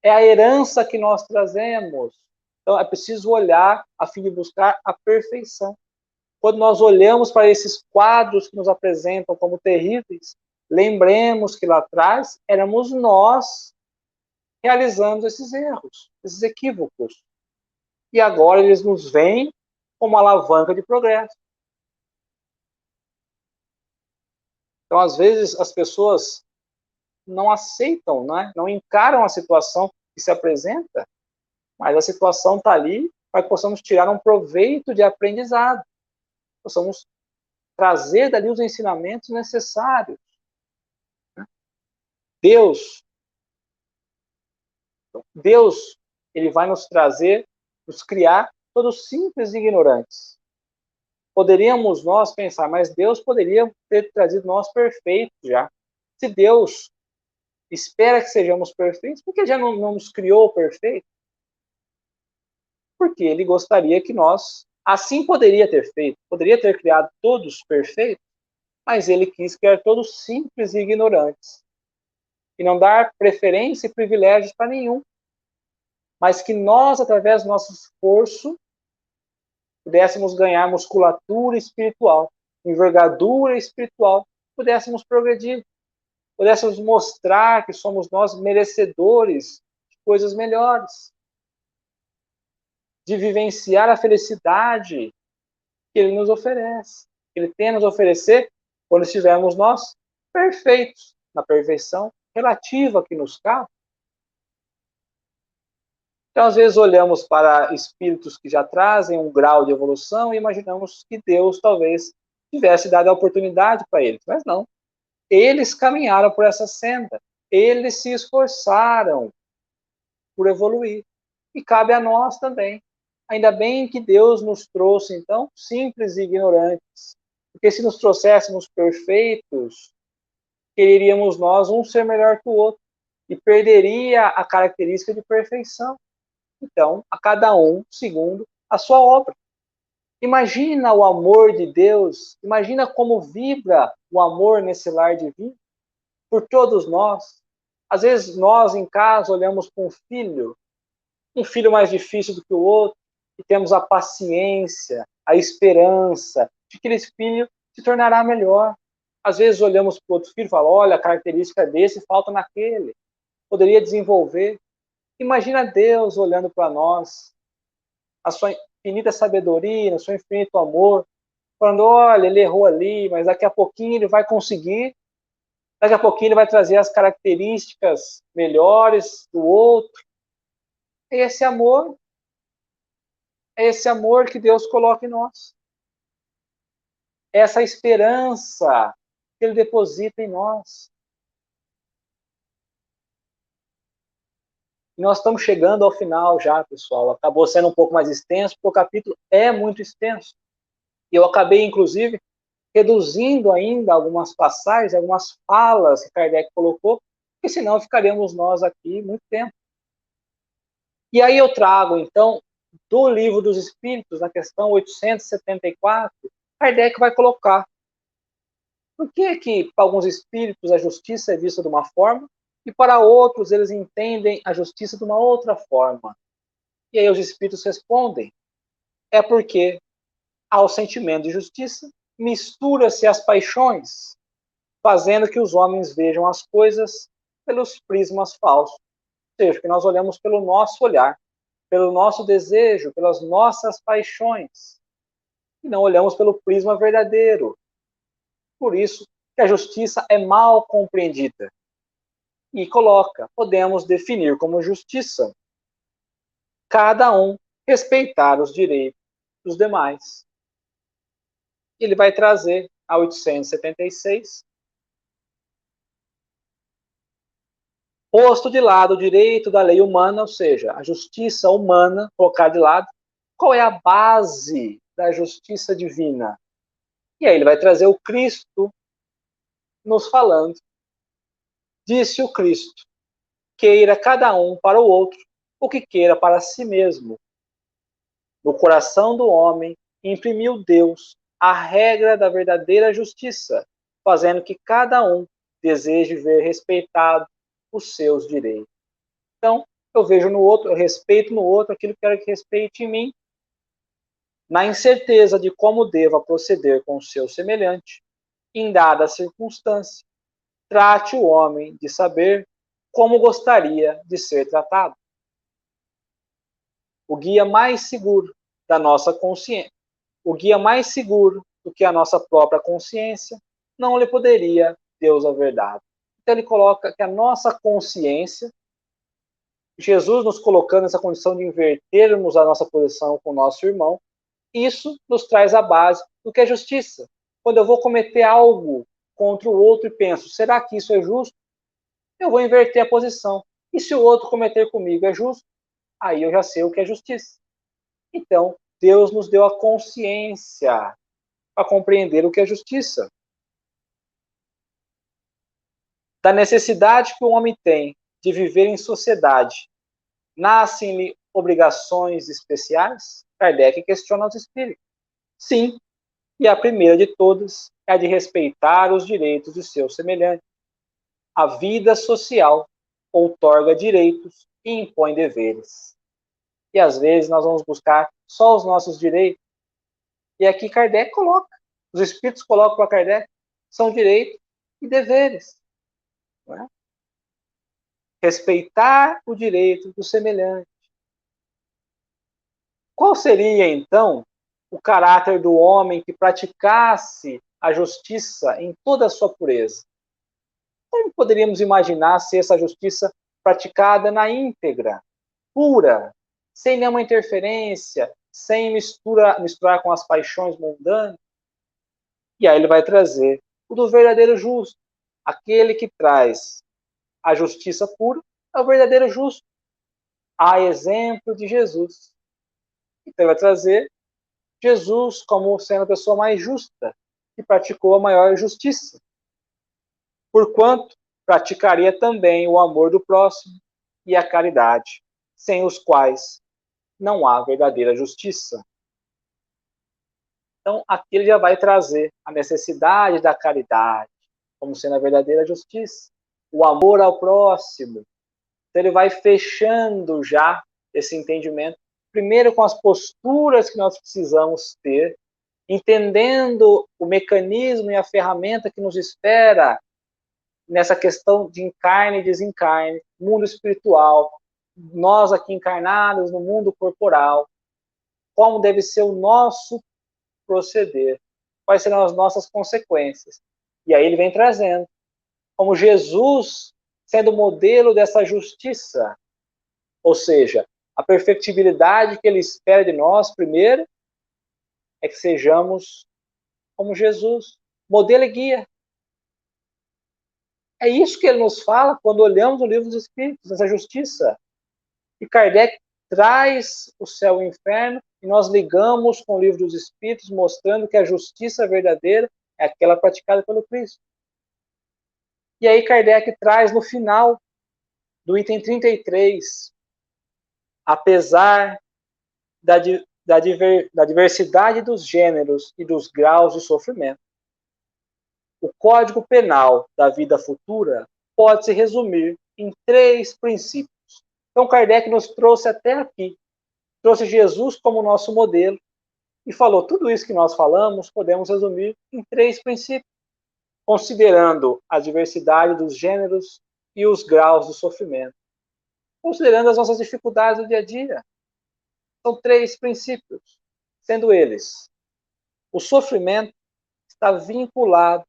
A: É a herança que nós trazemos. Então é preciso olhar a fim de buscar a perfeição. Quando nós olhamos para esses quadros que nos apresentam como terríveis, lembremos que lá atrás éramos nós realizando esses erros, esses equívocos. E agora eles nos veem como uma alavanca de progresso. Então, às vezes, as pessoas não aceitam, não encaram a situação que se apresenta, mas a situação está ali para que possamos tirar um proveito de aprendizado. Possamos trazer dali os ensinamentos necessários. Deus, ele vai nos trazer, nos criar todos simples e ignorantes. Poderíamos nós pensar, mas Deus poderia ter trazido nós perfeitos já. Se Deus espera que sejamos perfeitos, por que já não nos criou perfeitos? Porque ele gostaria que nós, assim poderia ter feito, poderia ter criado todos perfeitos, mas ele quis criar todos simples e ignorantes. E não dar preferência e privilégios para nenhum. Mas que nós, através do nosso esforço, pudéssemos ganhar musculatura espiritual, envergadura espiritual, pudéssemos progredir, pudéssemos mostrar que somos nós merecedores de coisas melhores, de vivenciar a felicidade que Ele nos oferece, que Ele tem a nos oferecer quando estivermos nós perfeitos, na perfeição relativa que nos cabe. Então, às vezes, olhamos para espíritos que já trazem um grau de evolução e imaginamos que Deus talvez tivesse dado a oportunidade para eles, mas não. Eles caminharam por essa senda, eles se esforçaram por evoluir. E cabe a nós também. Ainda bem que Deus nos trouxe, então, simples e ignorantes. Porque se nos trouxéssemos perfeitos, quereríamos nós um ser melhor que o outro. E perderia a característica de perfeição. Então, a cada um segundo a sua obra. Imagina o amor de Deus, imagina como vibra o amor nesse lar divino por todos nós. Às vezes nós em casa olhamos para um filho mais difícil do que o outro, e temos a paciência, a esperança de que esse filho se tornará melhor. Às vezes olhamos para o outro filho e falamos, olha, a característica desse falta naquele, poderia desenvolver. Imagina Deus olhando para nós, a sua infinita sabedoria, o seu infinito amor, falando, olha, ele errou ali, mas daqui a pouquinho ele vai conseguir, daqui a pouquinho ele vai trazer as características melhores do outro. É esse amor que Deus coloca em nós. É essa esperança que Ele deposita em nós. E nós estamos chegando ao final já, pessoal. Acabou sendo um pouco mais extenso, porque o capítulo é muito extenso. E eu acabei, inclusive, reduzindo ainda algumas passagens, algumas falas que Kardec colocou, porque senão ficaríamos nós aqui muito tempo. E aí eu trago, então, do Livro dos Espíritos, na questão 874, Kardec vai colocar. Por que para alguns espíritos a justiça é vista de uma forma e para outros eles entendem a justiça de uma outra forma? E aí os espíritos respondem, é porque ao sentimento de justiça mistura-se as paixões, fazendo que os homens vejam as coisas pelos prismas falsos. Ou seja, que nós olhamos pelo nosso olhar, pelo nosso desejo, pelas nossas paixões, e não olhamos pelo prisma verdadeiro. Por isso que a justiça é mal compreendida. E coloca, podemos definir como justiça cada um respeitar os direitos dos demais. Ele vai trazer a 876, posto de lado o direito da lei humana, ou seja, a justiça humana, colocar de lado, qual é a base da justiça divina? E aí ele vai trazer o Cristo nos falando. Disse o Cristo, queira cada um para o outro o que queira para si mesmo. No coração do homem imprimiu Deus a regra da verdadeira justiça, fazendo que cada um deseje ver respeitado os seus direitos. Então, eu vejo no outro, eu respeito no outro aquilo que eu quero que respeite em mim, na incerteza de como deva proceder com o seu semelhante, em dada circunstância, trate o homem de saber como gostaria de ser tratado. O guia mais seguro da nossa consciência, o guia mais seguro do que a nossa própria consciência, não lhe poderia Deus a verdade. Então ele coloca que a nossa consciência, Jesus nos colocando nessa condição de invertermos a nossa posição com o nosso irmão, isso nos traz a base do que é justiça. Quando eu vou cometer algo contra o outro e penso, será que isso é justo? Eu vou inverter a posição. E se o outro cometer comigo é justo? Aí eu já sei o que é justiça. Então, Deus nos deu a consciência para compreender o que é justiça. Da necessidade que o homem tem de viver em sociedade, nascem-lhe obrigações especiais? Kardec questiona os espíritos. Sim, e a primeira de todas é a de respeitar os direitos de seus semelhantes. A vida social outorga direitos e impõe deveres. E às vezes nós vamos buscar só os nossos direitos. E aqui Kardec coloca, os espíritos colocam para Kardec, são direitos e deveres. Não é? Respeitar o direito do semelhante. Qual seria, então, o caráter do homem que praticasse a justiça em toda a sua pureza? Como poderíamos imaginar se essa justiça praticada na íntegra, pura, sem nenhuma interferência, sem misturar com as paixões mundanas? E aí ele vai trazer o do verdadeiro justo. Aquele que traz a justiça pura é o verdadeiro justo, a exemplo de Jesus. Então ele vai trazer Jesus como sendo a pessoa mais justa, que praticou a maior justiça. Porquanto praticaria também o amor do próximo e a caridade, sem os quais não há verdadeira justiça. Então, aqui ele já vai trazer a necessidade da caridade, como sendo a verdadeira justiça, o amor ao próximo. Então, ele vai fechando já esse entendimento, primeiro com as posturas que nós precisamos ter, entendendo o mecanismo e a ferramenta que nos espera nessa questão de encarne e desencarne, mundo espiritual, nós aqui encarnados no mundo corporal, como deve ser o nosso proceder, quais serão as nossas consequências. E aí ele vem trazendo, como Jesus sendo o modelo dessa justiça, ou seja, a perfectibilidade que ele espera de nós, primeiro, é que sejamos como Jesus, modelo e guia. É isso que ele nos fala quando olhamos o livro dos Espíritos, essa justiça. E Kardec traz o céu e o inferno e nós ligamos com o livro dos Espíritos, mostrando que a justiça verdadeira é aquela praticada pelo Cristo. E aí Kardec traz no final do item 33, apesar da diversidade dos gêneros e dos graus de sofrimento. O Código Penal da vida futura pode se resumir em 3 princípios. Então, Kardec nos trouxe até aqui, trouxe Jesus como nosso modelo e falou tudo isso que nós falamos, podemos resumir em 3 princípios, considerando a diversidade dos gêneros e os graus do sofrimento, considerando as nossas dificuldades do dia a dia. São 3 princípios, sendo eles: o sofrimento está vinculado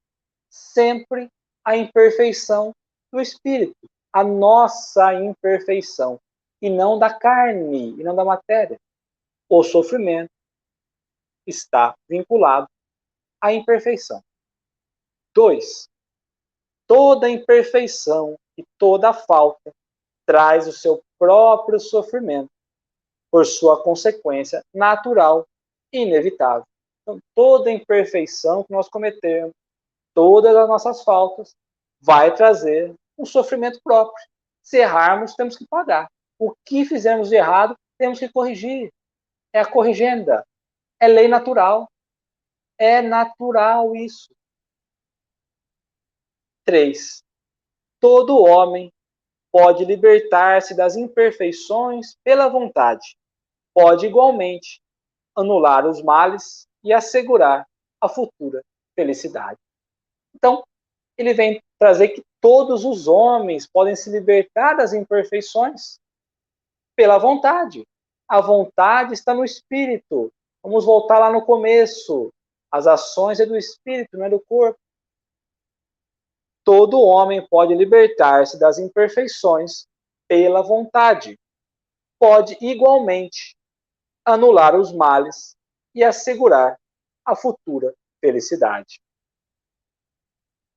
A: sempre à imperfeição do espírito, à nossa imperfeição, e não da carne, e não da matéria. O sofrimento está vinculado à imperfeição. 2. Toda imperfeição e toda falta traz o seu próprio sofrimento, por sua consequência natural e inevitável. Então, toda imperfeição que nós cometemos, todas as nossas faltas, vai trazer um sofrimento próprio. Se errarmos, temos que pagar. O que fizermos de errado, temos que corrigir. É a corrigenda. É lei natural. É natural isso. 3. Todo homem pode libertar-se das imperfeições pela vontade. Pode igualmente anular os males e assegurar a futura felicidade. Então, ele vem trazer que todos os homens podem se libertar das imperfeições pela vontade. A vontade está no espírito. Vamos voltar lá no começo. As ações é do espírito, não é do corpo. Todo homem pode libertar-se das imperfeições pela vontade. Pode igualmente anular os males e assegurar a futura felicidade.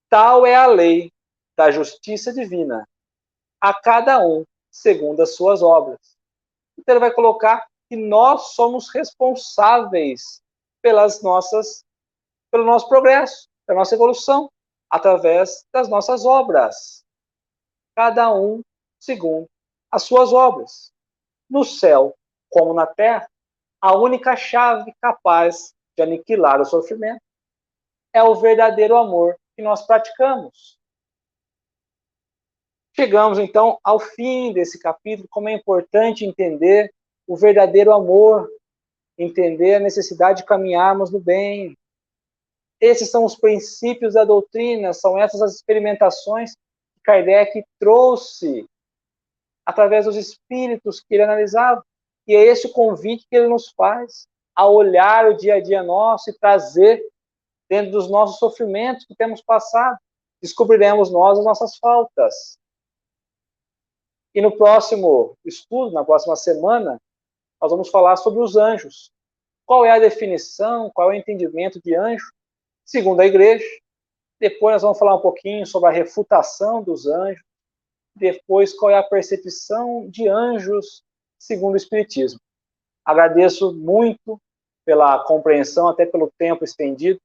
A: Tal é a lei da justiça divina, a cada um segundo as suas obras. Então ele vai colocar que nós somos responsáveis pelo nosso progresso, pela nossa evolução, através das nossas obras. Cada um segundo as suas obras. No céu, como na terra, a única chave capaz de aniquilar o sofrimento é o verdadeiro amor que nós praticamos. Chegamos, então, ao fim desse capítulo, como é importante entender o verdadeiro amor, entender a necessidade de caminharmos no bem. Esses são os princípios da doutrina, são essas as experimentações que Kardec trouxe através dos espíritos que ele analisava. E é esse o convite que ele nos faz, a olhar o dia a dia nosso e trazer dentro dos nossos sofrimentos que temos passado. Descobriremos nós as nossas faltas. E no próximo estudo, na próxima semana, nós vamos falar sobre os anjos. Qual é a definição, qual é o entendimento de anjo, segundo a igreja. Depois nós vamos falar um pouquinho sobre a refutação dos anjos. Depois, qual é a percepção de anjos, segundo o Espiritismo. Agradeço muito pela compreensão, até pelo tempo estendido.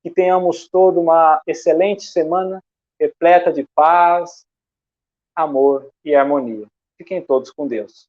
A: Que tenhamos toda uma excelente semana, repleta de paz, amor e harmonia. Fiquem todos com Deus.